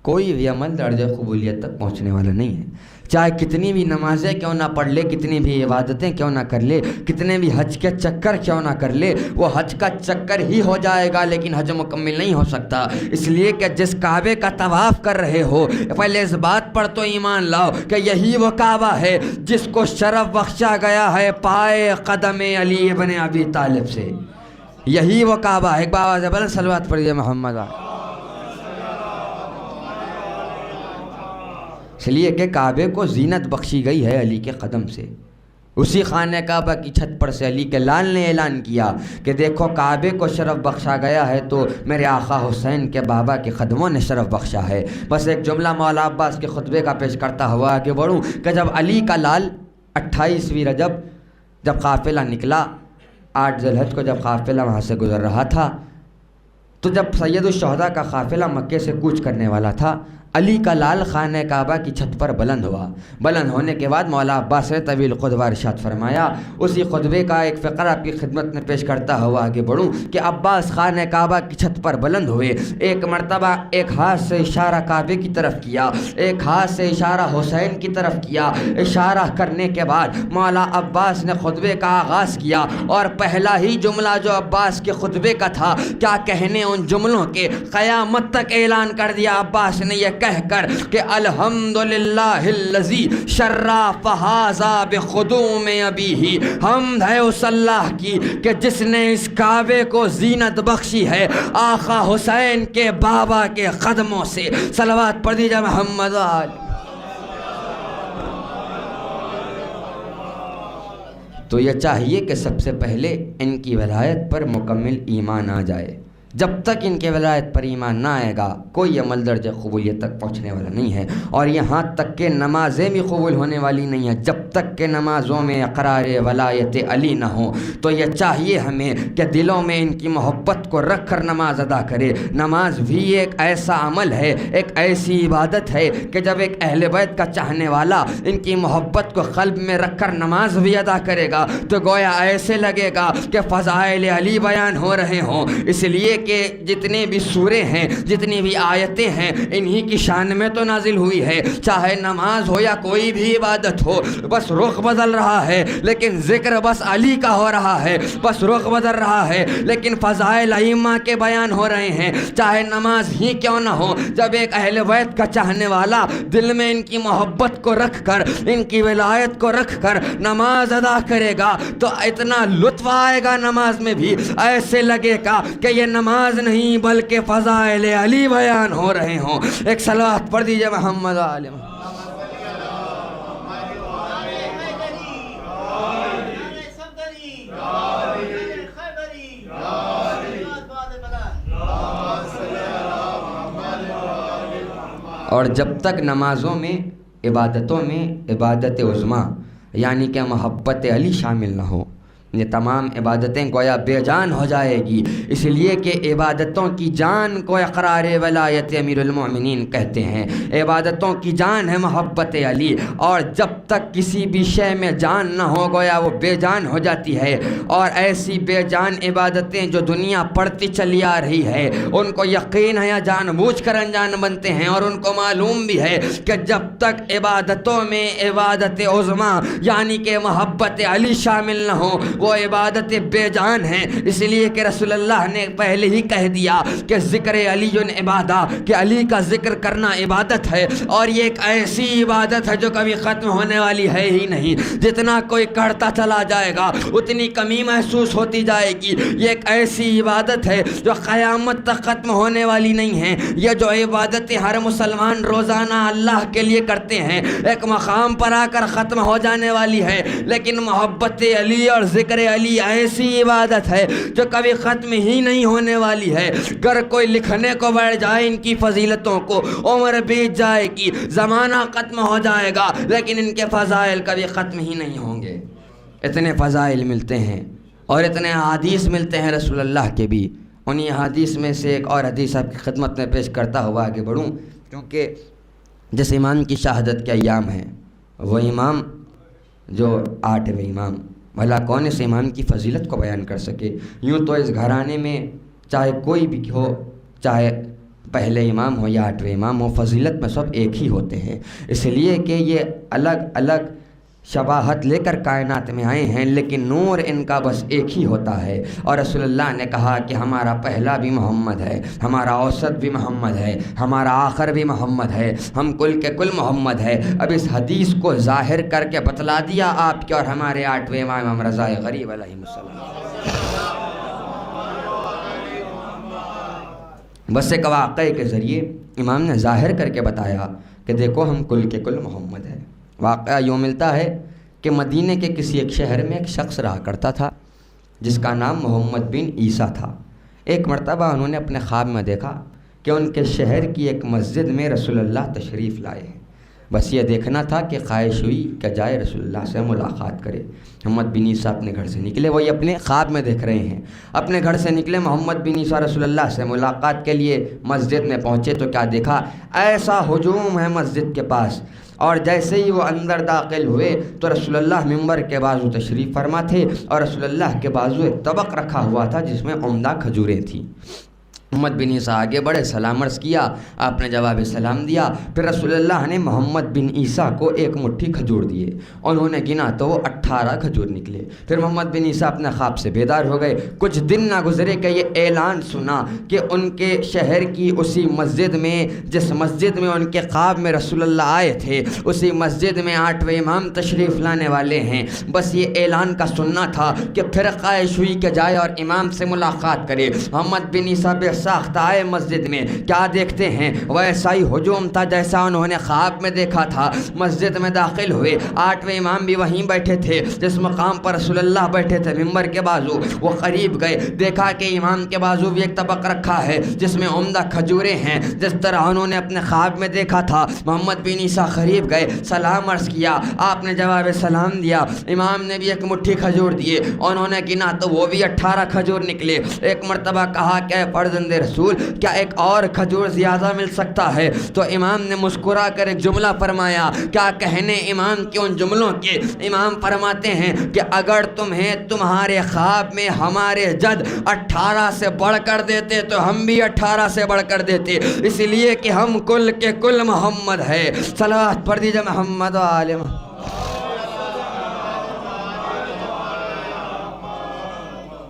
کوئی بھی عمل درجہ قبولیت تک پہنچنے والا نہیں ہے۔ چاہے کتنی بھی نمازیں کیوں نہ پڑھ لے، کتنی بھی عبادتیں کیوں نہ کر لے، کتنے بھی حج کے چکر کیوں نہ کر لے، وہ حج کا چکر ہی ہو جائے گا لیکن حج مکمل نہیں ہو سکتا۔ اس لیے کہ جس کعبے کا طواف کر رہے ہو پہلے اس بات پر تو ایمان لاؤ کہ یہی وہ کعبہ ہے جس کو شرف بخشا گیا ہے پائے قدم علی ابن ابی طالب سے۔ یہی وہ کعبہ ہے۔ ایک بابا سے بلند صلوات پڑھیے محمد۔ اس لیے کہ کعبے کو زینت بخشی گئی ہے علی کے قدم سے۔ اسی خانہ کعبہ کی چھت پر سے علی کے لال نے اعلان کیا کہ دیکھو کعبے کو شرف بخشا گیا ہے تو میرے آقا حسین کے بابا کے قدموں نے شرف بخشا ہے۔ بس ایک جملہ مولا عباس کے خطبے کا پیش کرتا ہوا آگے بڑھوں کہ جب علی کا لال 28ویں رجب جب قافلہ نکلا، 8 ذی الحج کو جب قافلہ وہاں سے گزر رہا تھا، تو جب سید الشہداء کا قافلہ مکے سے کوچ کرنے والا تھا، علی کا لال خانہ کعبہ کی چھت پر بلند ہوا۔ بلند ہونے کے بعد مولا عباس نے طویل خطبہ ارشاد فرمایا۔ اسی خطبے کا ایک فقرہ آپ کی خدمت میں پیش کرتا ہوا آگے بڑھوں کہ عباس خانہ کعبہ کی چھت پر بلند ہوئے، ایک مرتبہ ایک ہاتھ سے اشارہ کعبے کی طرف کیا، ایک ہاتھ سے اشارہ حسین کی طرف کیا۔ اشارہ کرنے کے بعد مولا عباس نے خطبے کا آغاز کیا، اور پہلا ہی جملہ جو عباس کے خطبے کا تھا، کیا کہنے ان جملوں کے، قیامت تک اعلان کر دیا عباس نے یہ کہہ کر کہ الحمدللہ الذی شرف ھذا بقدوم ابیہ، حمد ہے اس اللہ کی کہ جس نے اس کعبے کو زینت بخشی ہے آقا حسین کے بابا کے قدموں سے۔ صلوات پڑھ دیجئے محمد علی۔ تو یہ چاہیے کہ سب سے پہلے ان کی ولایت پر مکمل ایمان آ جائے۔ جب تک ان کے ولایت پر ایمان نہ آئے گا کوئی عمل درجہ قبولیت تک پہنچنے والا نہیں ہے، اور یہاں تک کہ نمازیں بھی قبول ہونے والی نہیں ہیں جب تک کہ نمازوں میں اقرار ولایت علی نہ ہو۔ تو یہ چاہیے ہمیں کہ دلوں میں ان کی محبت کو رکھ کر نماز ادا کرے۔ نماز بھی ایک ایسا عمل ہے، ایک ایسی عبادت ہے کہ جب ایک اہل بیت کا چاہنے والا ان کی محبت کو قلب میں رکھ کر نماز بھی ادا کرے گا تو گویا ایسے لگے گا کہ فضائل علی بیان ہو رہے ہوں۔ اس لیے کہ جتنے بھی سورے ہیں، جتنی بھی آیتیں ہیں، انہی کی شان میں تو نازل ہوئی ہے۔ چاہے نماز ہو یا کوئی بھی عبادت ہو، بس رخ بدل رہا ہے لیکن ذکر بس علی کا ہو رہا ہے، بس رخ بدل رہا ہے لیکن فضائل ائمہ کے بیان ہو رہے ہیں۔ چاہے نماز ہی کیوں نہ ہو، جب ایک اہل بیت کا چاہنے والا دل میں ان کی محبت کو رکھ کر، ان کی ولایت کو رکھ کر نماز ادا کرے گا تو اتنا لطف آئے گا نماز میں بھی، ایسے لگے گا کہ یہ نماز نہیں بلکہ فضائل علی بیان ہو رہے ہوں۔ ایک صلوات پڑھ دیجئے محمد علی۔ اور جب تک نمازوں میں، عبادتوں میں عبادت عظمیٰ یعنی کہ محبت علی شامل نہ ہو، یہ تمام عبادتیں گویا بے جان ہو جائے گی۔ اس لیے کہ عبادتوں کی جان کو اقرار ولایت امیر المومنین کہتے ہیں، عبادتوں کی جان ہے محبت علی، اور جب تک کسی بھی شے میں جان نہ ہو گویا وہ بے جان ہو جاتی ہے۔ اور ایسی بے جان عبادتیں جو دنیا پڑھتی چلی آ رہی ہے ان کو یقین ہے یا جان بوجھ کر انجان بنتے ہیں، اور ان کو معلوم بھی ہے کہ جب تک عبادتوں میں عبادت عظمیٰ یعنی کہ محبت علی شامل نہ ہو وہ عبادت بے جان ہیں۔ اس لیے کہ رسول اللہ نے پہلے ہی کہہ دیا کہ ذکر علی عبادہ، کہ علی کا ذکر کرنا عبادت ہے، اور یہ ایک ایسی عبادت ہے جو کبھی ختم ہونے والی ہے ہی نہیں۔ جتنا کوئی کرتا چلا جائے گا اتنی کمی محسوس ہوتی جائے گی۔ یہ ایک ایسی عبادت ہے جو قیامت تک ختم ہونے والی نہیں ہے۔ یہ جو عبادتیں ہر مسلمان روزانہ اللہ کے لیے کرتے ہیں ایک مقام پر آ کر ختم ہو جانے والی ہے، لیکن محبت علی اور ذکر علی ایسی عبادت ہے جو کبھی ختم ہی نہیں ہونے والی ہے۔ اگر کوئی لکھنے کو بیٹھ جائے ان کی فضیلتوں کو، عمر بیت جائے گی، زمانہ ختم ہو جائے گا، لیکن ان کے فضائل کبھی ختم ہی نہیں ہوں گے۔ اتنے فضائل ملتے ہیں اور اتنے حدیث ملتے ہیں رسول اللہ کے بھی۔ انہی حدیث میں سے ایک اور حدیث آپ کی خدمت میں پیش کرتا ہوا آگے بڑھوں، کیونکہ جس امام کی شہادت کے ایام ہیں وہ امام جو 8ویں امام، بھلا کون اس امام کی فضیلت کو بیان کر سکے؟ یوں تو اس گھرانے میں چاہے کوئی بھی ہو، چاہے پہلے امام ہو یا 8ویں امام ہو، فضیلت میں سب ایک ہی ہوتے ہیں، اس لیے کہ یہ الگ الگ شباہت لے کر کائنات میں آئے ہیں لیکن نور ان کا بس ایک ہی ہوتا ہے۔ اور رسول اللہ نے کہا کہ ہمارا پہلا بھی محمد ہے، ہمارا اوسط بھی محمد ہے، ہمارا آخر بھی محمد ہے، ہم کل کے کل محمد ہے۔ اب اس حدیث کو ظاہر کر کے بتلا دیا آپ کے اور ہمارے 8ویں امام رضا غریب علیہ السلام۔ بس ایک واقعے کے ذریعے امام نے ظاہر کر کے بتایا کہ دیکھو ہم کل کے کل محمد ہیں۔ واقعہ یوں ملتا ہے کہ مدینے کے کسی ایک شہر میں ایک شخص رہا کرتا تھا جس کا نام محمد بن عیسیٰ تھا۔ ایک مرتبہ انہوں نے اپنے خواب میں دیکھا کہ ان کے شہر کی ایک مسجد میں رسول اللہ تشریف لائے ہیں۔ بس یہ دیکھنا تھا کہ خواہش ہوئی کہ جائے رسول اللہ سے ملاقات کرے۔ محمد بن عیسیٰ اپنے گھر سے نکلے، وہی اپنے خواب میں دیکھ رہے ہیں، اپنے گھر سے نکلے محمد بن عیسیٰ رسول اللہ سے ملاقات کے لیے مسجد میں پہنچے تو کیا دیکھا، ایسا ہجوم ہے مسجد کے پاس، اور جیسے ہی وہ اندر داخل ہوئے تو رسول اللہ منبر کے بازو تشریف فرما تھے، اور رسول اللہ کے بازو ایک طبق رکھا ہوا تھا جس میں عمدہ کھجوریں تھیں۔ محمد بن عیسیٰ آگے بڑھے، سلام عرض کیا، آپ نے جواب سلام دیا، پھر رسول اللہ نے محمد بن عیسیٰ کو ایک مٹھی کھجور دیے، انہوں نے گنا تو وہ 18 کھجور نکلے۔ پھر محمد بن عیسیٰ اپنے خواب سے بیدار ہو گئے، کچھ دن نہ گزرے کہ یہ اعلان سنا کہ ان کے شہر کی اسی مسجد میں، جس مسجد میں ان کے خواب میں رسول اللہ آئے تھے، اسی مسجد میں 8ویں امام تشریف لانے والے ہیں۔ بس یہ اعلان کا سننا تھا کہ پھر خواہش ہوئی کہ جائے اور امام سے ملاقات کرے۔ محمد بن عیسیٰ بے ساختہ آئے مسجد میں، کیا دیکھتے ہیں، ویسا ہی ہجوم تھا جیسا انہوں نے خواب میں دیکھا تھا۔ مسجد میں داخل ہوئے، 8ویں امام بھی وہیں بیٹھے تھے جس مقام پر رسول اللہ بیٹھے تھے، منبر کے بازو۔ وہ قریب گئے، دیکھا کہ امام کے بازو بھی ایک طبق رکھا ہے جس میں عمدہ کھجوریں ہیں، جس طرح انہوں نے اپنے خواب میں دیکھا تھا۔ محمد بن عیسیٰ قریب گئے، سلام عرض کیا، آپ نے جواب سلام دیا، امام نے بھی ایک مٹھی کھجور دیے، انہوں نے گنا تو وہ بھی 18 کھجور نکلے۔ ایک مرتبہ کہا کہ فرزند رسول، کیا ایک اور کھجور زیادہ مل سکتا ہے؟ تو امام نے مسکرا کر ایک جملہ فرمایا، کیا کہنے امام کے ان جملوں کے؟ امام فرماتے ہیں کہ اگر تمہیں تمہارے خواب میں ہمارے جد 18 سے بڑھ کر دیتے تو ہم بھی 18 سے بڑھ کر دیتے، اس لیے کہ ہم کل کے کل محمد ہے۔ صلوات پڑھ دیجئے محمد و آل محمد۔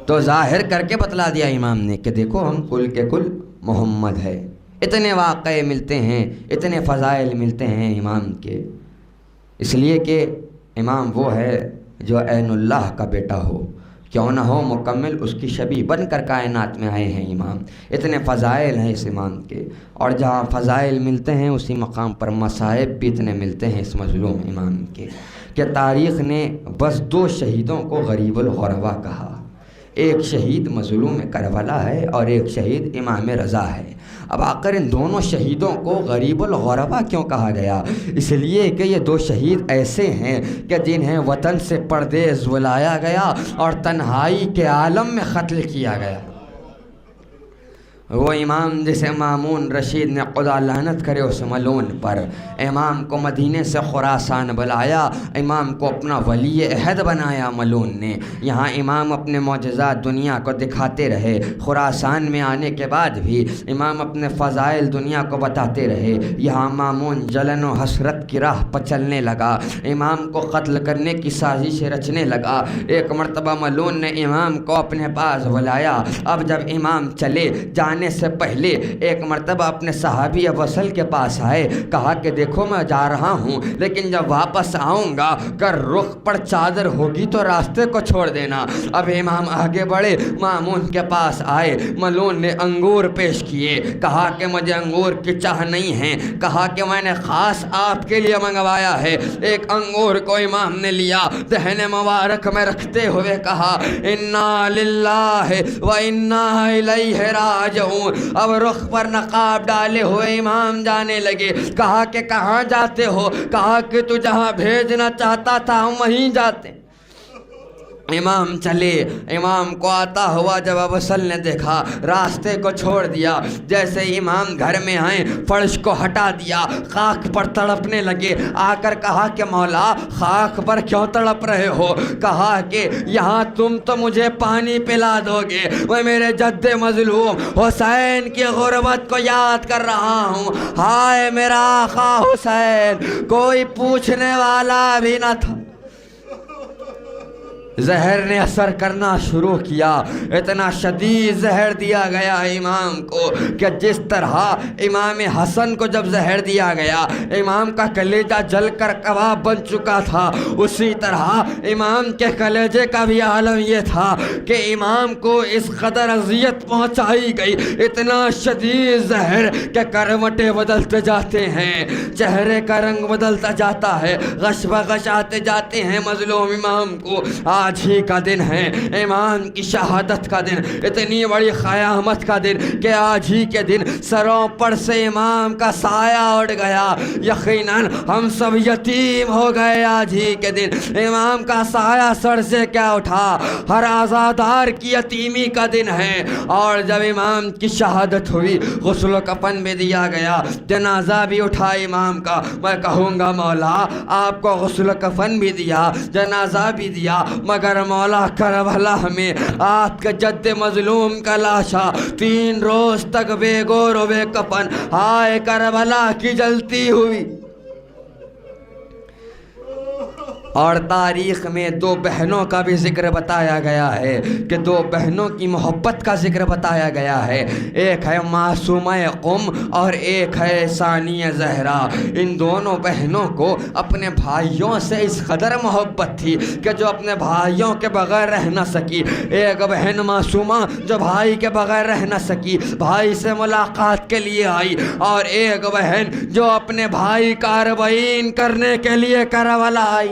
تو ظاہر کر کے بتلا دیا امام نے کہ دیکھو ہم کل کے کل محمد ہے۔ اتنے واقعے ملتے ہیں، اتنے فضائل ملتے ہیں امام کے، اس لیے کہ امام وہ ہے جو عین اللہ کا بیٹا ہو، کیوں نہ ہو مکمل اس کی شبیہ بن کر کائنات میں آئے ہیں امام۔ اتنے فضائل ہیں اس امام کے، اور جہاں فضائل ملتے ہیں اسی مقام پر مصائب بھی اتنے ملتے ہیں اس مظلوم امام کے، کہ تاریخ نے بس 2 شہیدوں کو غریب الغربا کہا، ایک شہید مظلوم کربلا ہے اور ایک شہید امام رضا ہے۔ اب آخر ان دونوں شہیدوں کو غریب الغربا کیوں کہا گیا؟ اس لیے کہ یہ 2 شہید ایسے ہیں کہ جنہیں وطن سے پردیس بلایا گیا اور تنہائی کے عالم میں قتل کیا گیا۔ وہ امام جسے مامون رشید نے خدا لعنت کرے اس ملون پر، امام کو مدینے سے خراسان بلایا، امام کو اپنا ولی عہد بنایا ملون نے۔ یہاں امام اپنے معجزات دنیا کو دکھاتے رہے، خراسان میں آنے کے بعد بھی امام اپنے فضائل دنیا کو بتاتے رہے۔ یہاں مامون جلن و حسرت کی راہ پر چلنے لگا، امام کو قتل کرنے کی سازش رچنے لگا۔ ایک مرتبہ ملون نے امام کو اپنے پاس بلایا۔ اب جب امام چلے جانے سے پہلے ایک مرتبہ اپنے صحابی ابو اسل کے پاس آئے، کہا کہ دیکھو میں جا رہا ہوں لیکن جب واپس آؤں گا اگر رخ پر چادر ہوگی تو راستے کو چھوڑ دینا۔ اب امام آگے بڑھے، مامون کے پاس آئے، ملون نے انگور پیش کیے، کہا کہ مجھے انگور کی چاہ نہیں ہے، کہا کہ میں نے خاص آپ کے لیے منگوایا ہے۔ ایک انگور کو امام نے لیا، دہن مبارک میں رکھتے ہوئے کہا انا للہ و انا الیہ راجعون۔ اب رخ پر نقاب ڈالے ہوئے امام جانے لگے، کہا کہ کہاں جاتے ہو؟ کہا کہ تو جہاں بھیجنا چاہتا تھا ہم وہیں جاتے۔ امام چلے، امام کو آتا ہوا جب ابو اسل نے دیکھا راستے کو چھوڑ دیا۔ جیسے امام گھر میں آئے فرش کو ہٹا دیا، خاک پر تڑپنے لگے، آ کر کہا کہ مولا خاک پر کیوں تڑپ رہے ہو؟ کہا کہ یہاں تم تو مجھے پانی پلا دو گے، میں میرے جد مظلوم حسین کی غربت کو یاد کر رہا ہوں، ہائے میرا آقا حسین، کوئی پوچھنے والا بھی نہ تھا۔ زہر نے اثر کرنا شروع کیا. اتنا شدید زہر دیا گیا امام کو کہ جس طرح امام حسن کو جب زہر دیا گیا امام کا کلیجہ جل کر کباب بن چکا تھا، اسی طرح امام کے کلیجے کا بھی عالم یہ تھا کہ امام کو اس قدر اذیت پہنچائی گئی، اتنا شدید زہر کہ کروٹیں بدلتے جاتے ہیں، چہرے کا رنگ بدلتا جاتا ہے، غش بغش آتے جاتے ہیں مظلوم امام کو. آج ہی کا دن ہے امام کی شہادت کا دن، اتنی بڑی قیامت کا دن کہ آج ہی کے دن سروں پر سے امام کا سایہ اڑ گیا. یقیناً ہم سب یتیم ہو گئے. آج ہی کے دن امام کا سایہ سر سے کیا اٹھا، ہر آزادار کی یتیمی کا دن ہے. اور جب امام کی شہادت ہوئی غسل و کفن بھی دیا گیا، جنازہ بھی اٹھا امام کا. میں کہوں گا مولا آپ کو غسل و کفن بھی دیا، جنازہ بھی دیا، مگر مولا کربلا میں آپ کے جد مظلوم کا لاشا 3 روز تک بے گور و بے کفن ہائے کربلا کی جلتی ہوئی. اور تاریخ میں 2 بہنوں کا بھی ذکر بتایا گیا ہے کہ 2 بہنوں کی محبت کا ذکر بتایا گیا ہے. ایک ہے معصومہ قم اور ایک ہے ثانیہ زہرا. ان دونوں بہنوں کو اپنے بھائیوں سے اس قدر محبت تھی کہ جو اپنے بھائیوں کے بغیر رہ نہ سکی. ایک بہن معصومہ جو بھائی کے بغیر رہ نہ سکی، بھائی سے ملاقات کے لیے آئی، اور ایک بہن جو اپنے بھائی کا اربعین کرنے کے لیے کربلا آئی.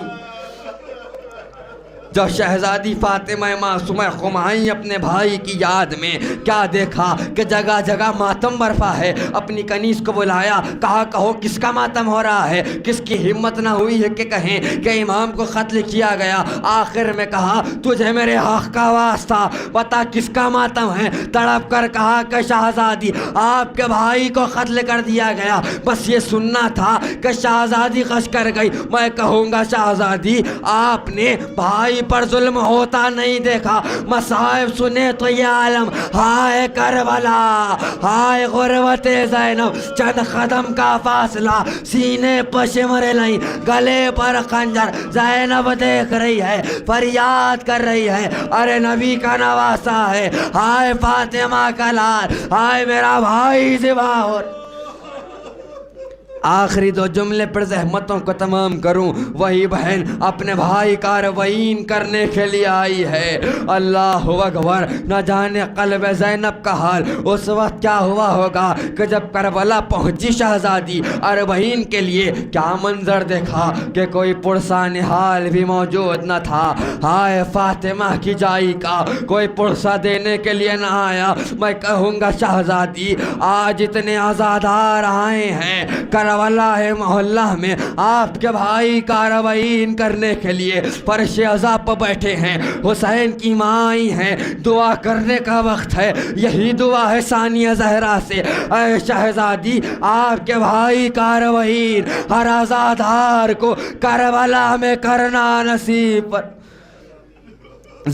جو شہزادی فاطمہ معصومہ قم آئیں اپنے بھائی کی یاد میں، کیا دیکھا کہ جگہ جگہ ماتم برپا ہے. اپنی کنیز کو بلایا، کہا کہو کس کا ماتم ہو رہا ہے. کس کی ہمت نہ ہوئی ہے کہ کہیں کہ امام کو قتل کیا گیا. آخر میں کہا تجھے میرے حق کا واسطہ پتا کس کا ماتم ہے. تڑپ کر کہا کہ شہزادی آپ کے بھائی کو قتل کر دیا گیا. بس یہ سننا تھا کہ شہزادی غش کر گئی. میں کہوں گا شہزادی آپ نے بھائی پر ظلم ہوتا نہیں دیکھا. مصائب سنے تو یہ عالم ہائے کربلا، ہائے غربت زینب، چند قدم کا فاصلہ، سینے پر شمر نہیں، گلے پر خنجر. زینب دیکھ رہی ہے، فریاد کر رہی ہے، ارے نبی کا نواسا ہے، ہائے فاطمہ کا لال، ہائے میرا بھائی ذبح ہو. آخری 2 جملے پر زحمتوں کو تمام کروں. وہی بہن اپنے بھائی کا اربعین کرنے کے لیے آئی ہے. اللہ اکبر. نہ جانے قلب زینب کا حال اس وقت کیا ہوا ہوگا کہ جب کربلا پہنچی شہزادی اربعین کے لیے. کیا منظر دیکھا کہ کوئی پرسہ نہال بھی موجود نہ تھا. ہائے فاطمہ کی جائی کا کوئی پرسہ دینے کے لیے نہ آیا. میں کہوں گا شہزادی آج اتنے آزادار آئے ہیں کربلا محلہ میں آپ کے بھائی کا اربعین کرنے کے لیے. فرش عزا پر بیٹھے ہیں، حسین کی ماں آئی ہیں، دعا کرنے کا وقت ہے. یہی دعا ہے ثانیہ زہرا سے، اے شہزادی آپ کے بھائی کا اربعین ہر آزادار کو کربلا میں کرنا نصیب پر.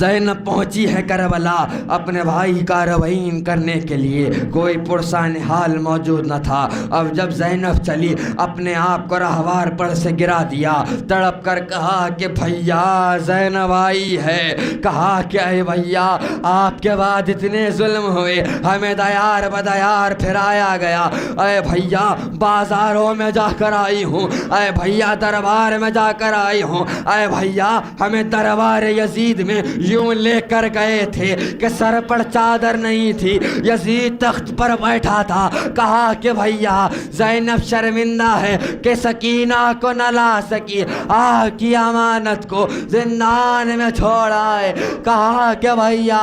زینب پہنچی ہے کربلا اپنے بھائی کا اربعین کرنے کے لیے. کوئی پرسہ نہال موجود نہ تھا. اب جب زینب چلی اپنے آپ کو راہوار پر سے گرا دیا. تڑپ کر کہا کہ بھیا زینب آئی ہے. کہا کہ اے بھیا آپ کے بعد اتنے ظلم ہوئے، ہمیں دیار بدیار پھرایا گیا. اے بھیا بازاروں میں جا کر آئی ہوں، اے بھیا دربار میں جا کر آئی ہوں. اے بھیا ہمیں دربار یزید میں یوں لے کر گئے تھے کہ سر پر چادر نہیں تھی، یزید تخت پر بیٹھا تھا. کہا کہ بھیا زینب شرمندہ ہے کہ سکینہ کو نہ لا سکی، آپ کی امانت کو زندان میں چھوڑ آئے. کہا کہ بھیا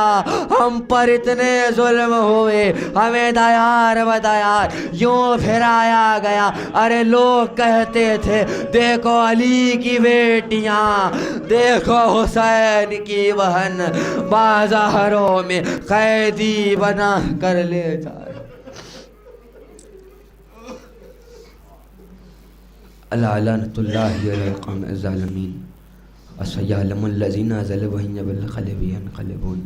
ہم پر اتنے ظلم ہوئے، ہمیں دیار بدیار یوں پھرایا گیا. ارے لوگ کہتے تھے دیکھو علی کی بیٹیاں، دیکھو حسین کی بہن بازاروں میں قیدی بنا کر لے جائے. لعنت اللہ علی القوم الظالمین وسیعلم الذین ظلموا بالانقلاب ينقلبون.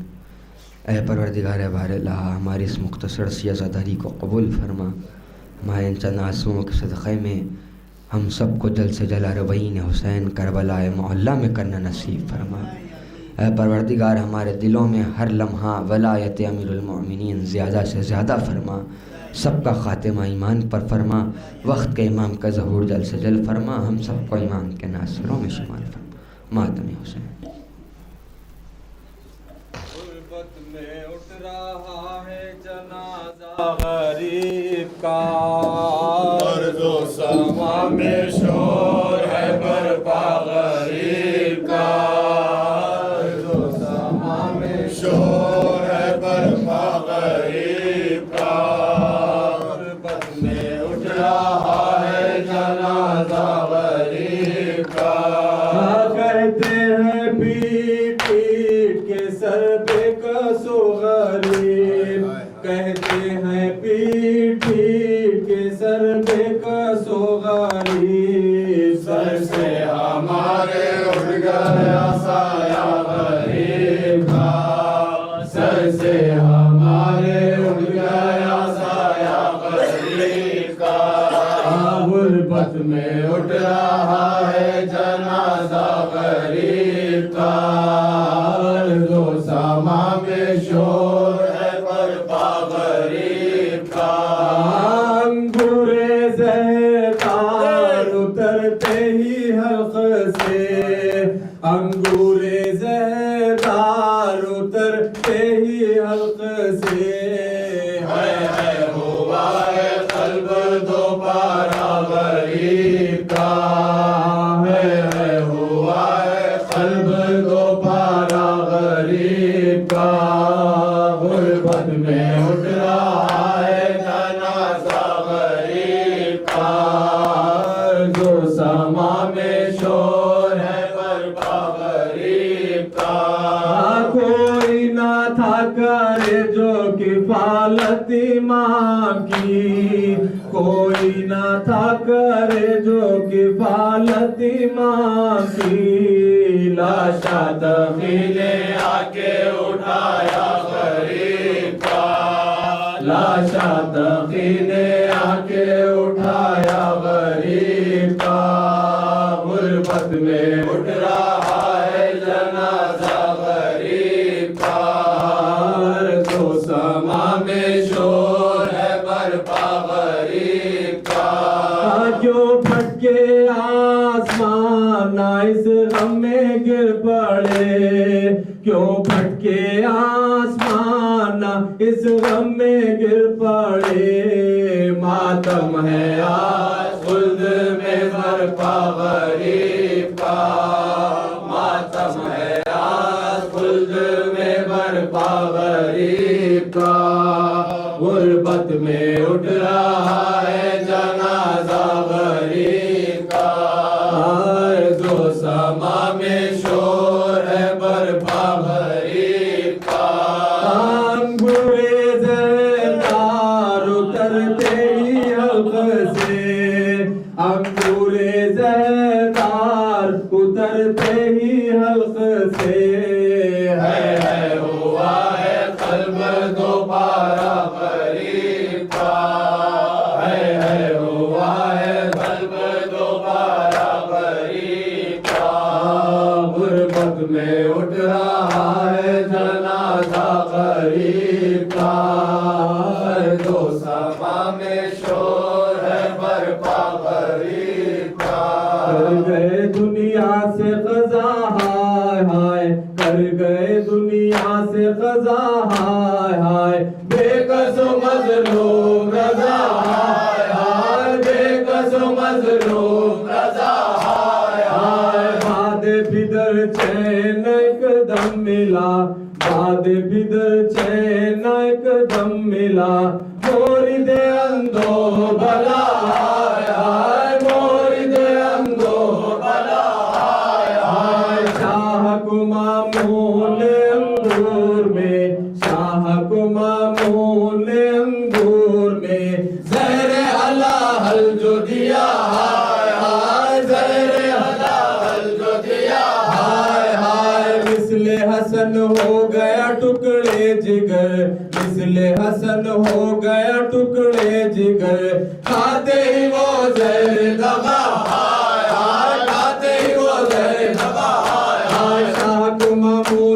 اے پروردگار باراللہ ہماری اس مختصر سی عزاداری کو قبول فرما. ہمارے ان چند آنسوؤں کے صدقے میں ہم سب کو جلد سے جلد اربعین حسین کربلا محلہ میں کرنا نصیب فرما. اے پروردگار ہمارے دلوں میں ہر لمحہ ولایت امیر المؤمنین زیادہ سے زیادہ فرما، سب کا خاتمہ ایمان پر فرما، وقت کے امام کا ظہور جلد سے جلد فرما، ہم سب کو ایمان کے ناصروں میں شمار فرما۔ ماتم حسین۔ غربت میں اٹھ رہا ہے جنازہ غریب کا، ارض و سما میں شور ہے برپا غریب کا، ارض و سما میں شور ہے برپا غریب کا، غربت میں اٹھ رہا ہے جنازہ غریب کا، کہتے ہیں پیٹ پیٹ کے سر پہ کسو غریب، کہتے ہیں پیٹ پیٹ کے سر پہ کسو غریب، سر سے ہمارے اٹھ گیا سایہ غریب کا، سر سے ہمارے اٹھ گیا سایہ غریب کا، غربت میں اٹھ رہا ہے جنازہ غریب کا، ارض و سما میں شور ہے برپا غریب کا، انگورے زہردار اترتے ہی حلق سے، انگورے زہردار اترتے ہی حلق سے، ہے ہوا ہے قلب دوبارہ غریب کا، ہے ہوا ہے قلب دوبارہ غریب کا، غربت میں اٹھ رہا ہے جنازہ غریب کا، ارض و سما میں شور ہے برپا غریب کا، کوئی نہ تھا کرے جو کفالت امام کی، کوئی نہ تھا کرے جو کفالت امام کی، لاشا دخیلے آ کے اٹھایا غریب کا، لاشا دخیلے آ کے اٹھایا غریب کا، غربت میں اٹھ رہا ہے جنازہ غریب کا، ارض و سما میں شور ہے برپا غریب کا، کیوں پھٹکے آسمان اس غم میں گر پڑے، کیوں پھٹکے آسمان اس غم میں گر پڑے، ماتم ہے آج خلد میں برپا غریب کا، ماتم ہے آج خلد میں برپا غریب کا، غربت میں اٹھ رہا ہے جنازہ غریب کا، ارض و سما میں شور ہے برپا غریب کا، انگورے زہردار اترتے ہی حلق سے، انگورے زہردار اترتے ہی حلق سے، ہے ہوا ہے قلب دوبارہ غریب کا، ہے ہوا ہے قلب دوبارہ غریب کا، غربت میں اٹھ رہا ہے جنازہ غریب کا، ارض و سما میں شور ہے برپا غریب کا، کر گئے دنیا سے قضا ہائے ہائے، کر گئے دنیا سے قضا ہائے ہائے، بے کس و مظلوم رضا ہائے ہائے، بے کس و مظلوم رضا ہائے ہائے، باد بدر چین ایک دم ملا، باد بدر چین ایک دم ملا، مورد اندو بلا ہائے ہائے، مورد اندو بلا ہائے ہائے، شاہ کو مامون انگور میں، شاہ کو مامون انگور میں، زہر حلال جو دیا ہائے ہائے، زہر حلال جو دیا ہائے ہائے، مثل حسن ہو گیا ٹکڑے جگر، مثل حسن ہو گیا ٹکڑے جگر، کھاتے ہی وہ زہر دغا ہائے ہائے، کھاتے ہی وہ زہر دغا ہائے ہائے، شاہ کو مامون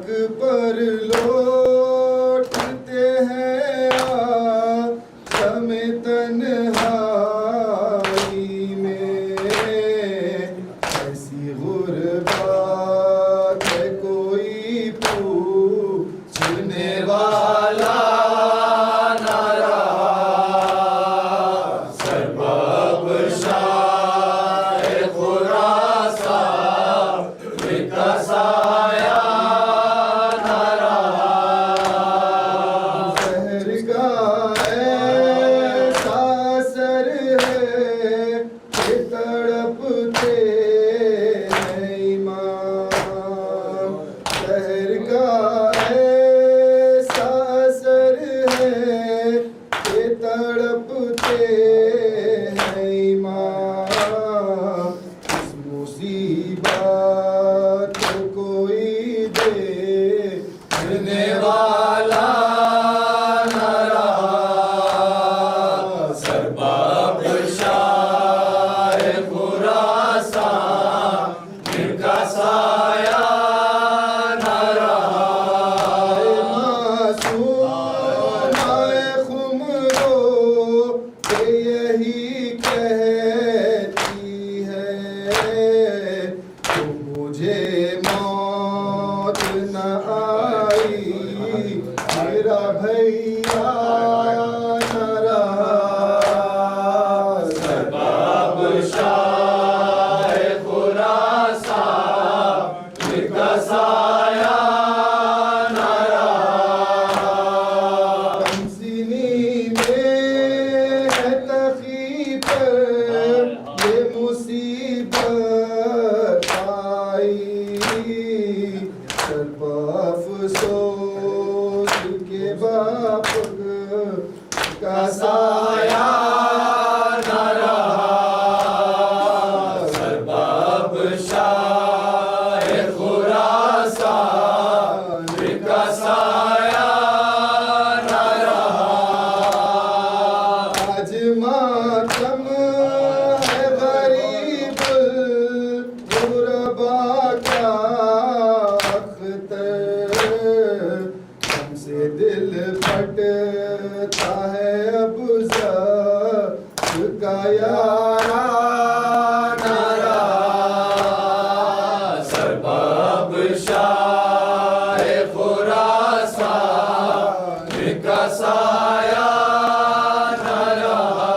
حق پر لوٹتے ہیں آدم تنہائی میں، ایسی غربت ہے کوئی پوچھنے والا نہ رہا، سرباب شاہ خراسان کا سایہ نہ رہا، زہر کا ایسا اثر ہے کہ تڑپتے ہیں ایمان، زہر کا ایسا اثر ہے کہ تڑپتے ہیں ایمان، اس مصیبت کو کوئی دیکھنے والا نہ رہا، سرباب شاہ خراسان کا سایہ نہ رہا، معصوم خمرو کہ یہی کہتی ہے تو مجھے موت نہ آئی، میرا بھیا نہ رہا، سرباب شاہ خراسان کا سایہ نہ رہا، کمسنی میں ہے تخی پر یہ مصیبت آئی، سرب افسوس کے باپ کا سایہ نہ رہا، سرباب شاہ خراسان کا سایہ نہ رہا، آج ماتم ہے غریب الغربا کا اختر، ہم سے دل پھٹتا ہے اب ذات کا یارا نہ رہا، سرباب شاہ خراسان کا سایہ نہ رہا،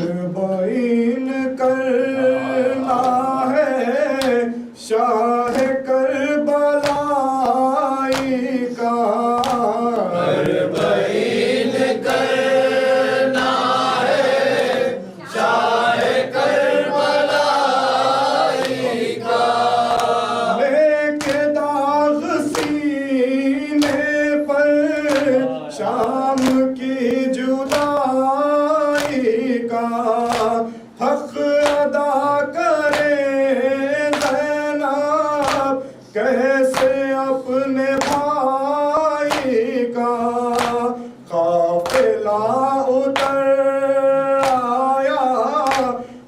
اربعین کرنا ہے شاہ کربلائی کا، اربعین کرنا ہے شاہ کربلائی کا، لے کے داغ سینے پر شام کی جدائی کا، حق ادا کرے زینب کیسے اپنے بھائی کا، قافلہ اتر آیا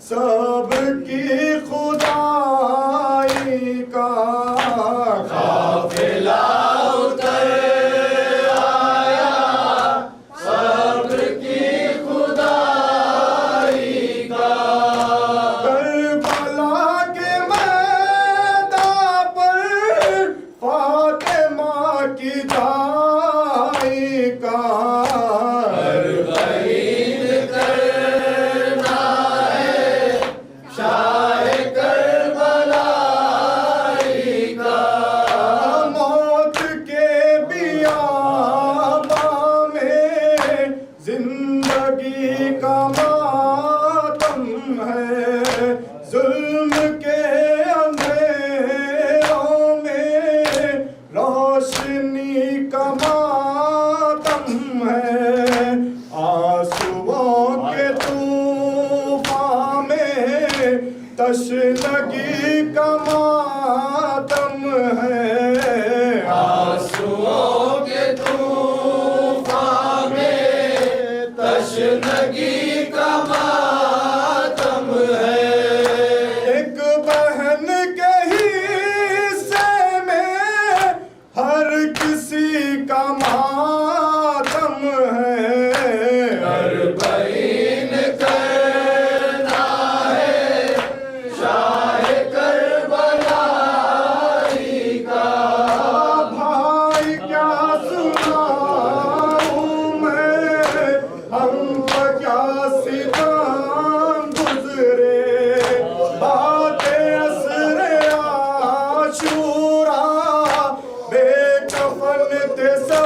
سب کی خدائی کا، قافلہ اتر آیا سب کی خدائی کا، کربلا کے میدان پر فاطمہ کی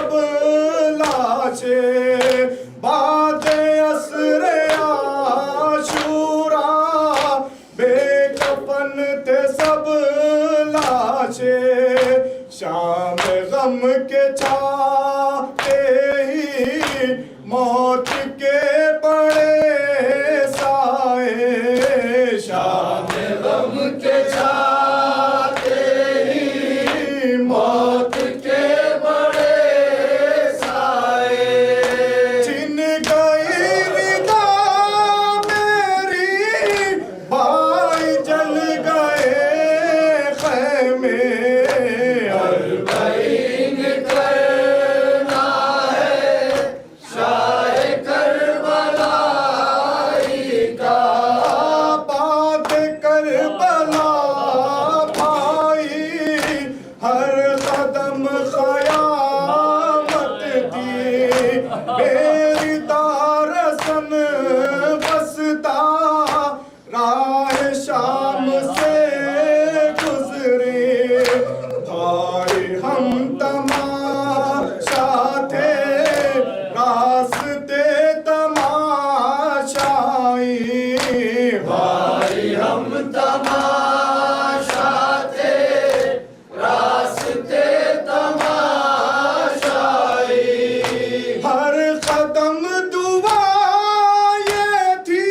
سب لاشیں بعد عصر عاشورا بے کفن تھے سب لاشیں شام غم کے چھاتے ہی موت کے بڑے سائے شام غم کے چھاتے ہی موت کے بڑے سائے چھن گئی ردا میری بھائی جل گئے خیمے اربعین کرنا ہے شاہ کربلائی کا بات کربلا بھائی ہر قدم قیامت دی میری دارسن بستا راہ شام سے گزری بھائی ہم تماشا تھے راستے تماشائی بھائی ہم تماشا تھے راستے تماشائی ہر قدم دعا یہ تھی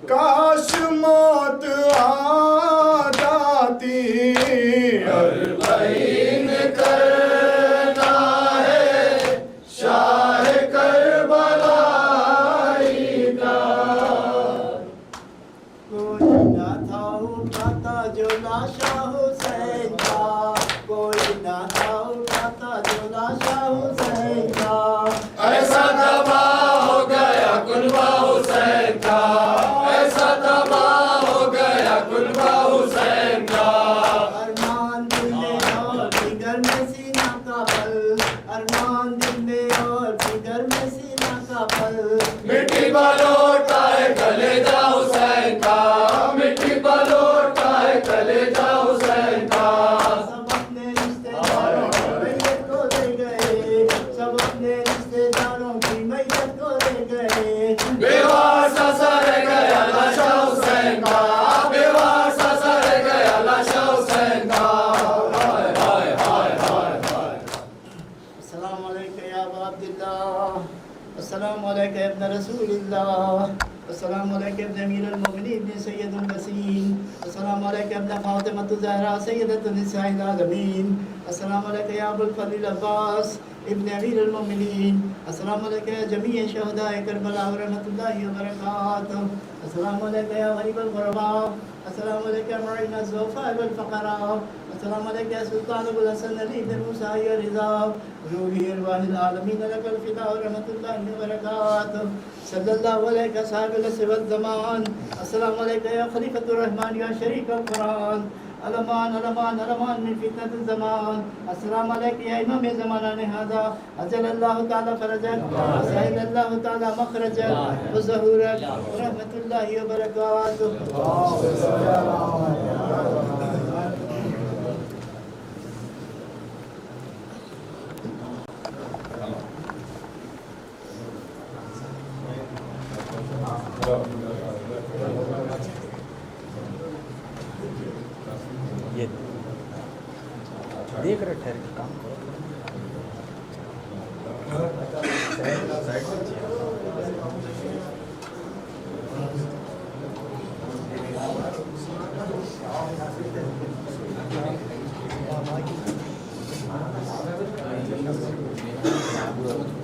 کاش موت آ جاتی اربعین کرنا ہے شاہ کربلائی کا کوئی نہ تھا اٹھاتا جو لاشا حسین کا کوئی نہ تھا اٹھاتا جو لاشا حسین کا ایسا تباہ ہو گیا کنبہ حسین کا ایسا تباہ ہو گیا کنبہ حسین کا ارمان دل میں اور جگر میں سینہ کا پل ارمان دل میں اور جگر میں سینہ کا پل مٹی بلوٹا ہے کلیجہ حسین کا مٹی بلوٹا ہے کلیجہ حسین کا سب اپنے رشتے داروں کی میت کو دے گئے سب اپنے رشتے داروں کی میت کو دے گئے بیوار سا سر گیا لاشا حسین کا بیوار سا سر گیا لاشا حسین کا ہائے ہائے ہائے ہائے ہائے السلام علیکم یا ابا عبداللہ السلام علیکم ابن رسول اللہ السلام علیکم ابن امیر المومنین ابن سید الوسیم السلام علیکم ابن فاطمہ الزہرا سیدۃ النساء العالمین السلام علیکم یا ابو الفضل العباس ابن امیر المومنین السلام علیکم یا جمیع شہداء کربلا ورحمۃ اللہ وبرکاتہ السلام علیکم یا غریب الغرباء السلام علیکم یا معین الضعفاء والفقراء السلام علیکم یا سلطان ابو الحسن علی بن موسیٰ رضا روحی ارواح العالمین لک الفداء ورحمۃ اللہ وبرکاتہ صلی اللہ علیہ صاحب العصر والزمان السلام علیکم یا خلیفۃ الرحمن یا شریک القرآن علمان علمان علمان من فتنة الزمان السلام علیکم یا امام زمانہ هذا عجل اللہ تعالی فرجک وسهل اللہ تعالی مخرجک وظہورک ورحمۃ اللہ وبرکاتہ یہ دیکھ رہے ٹھہر کے کام کرو Thank you.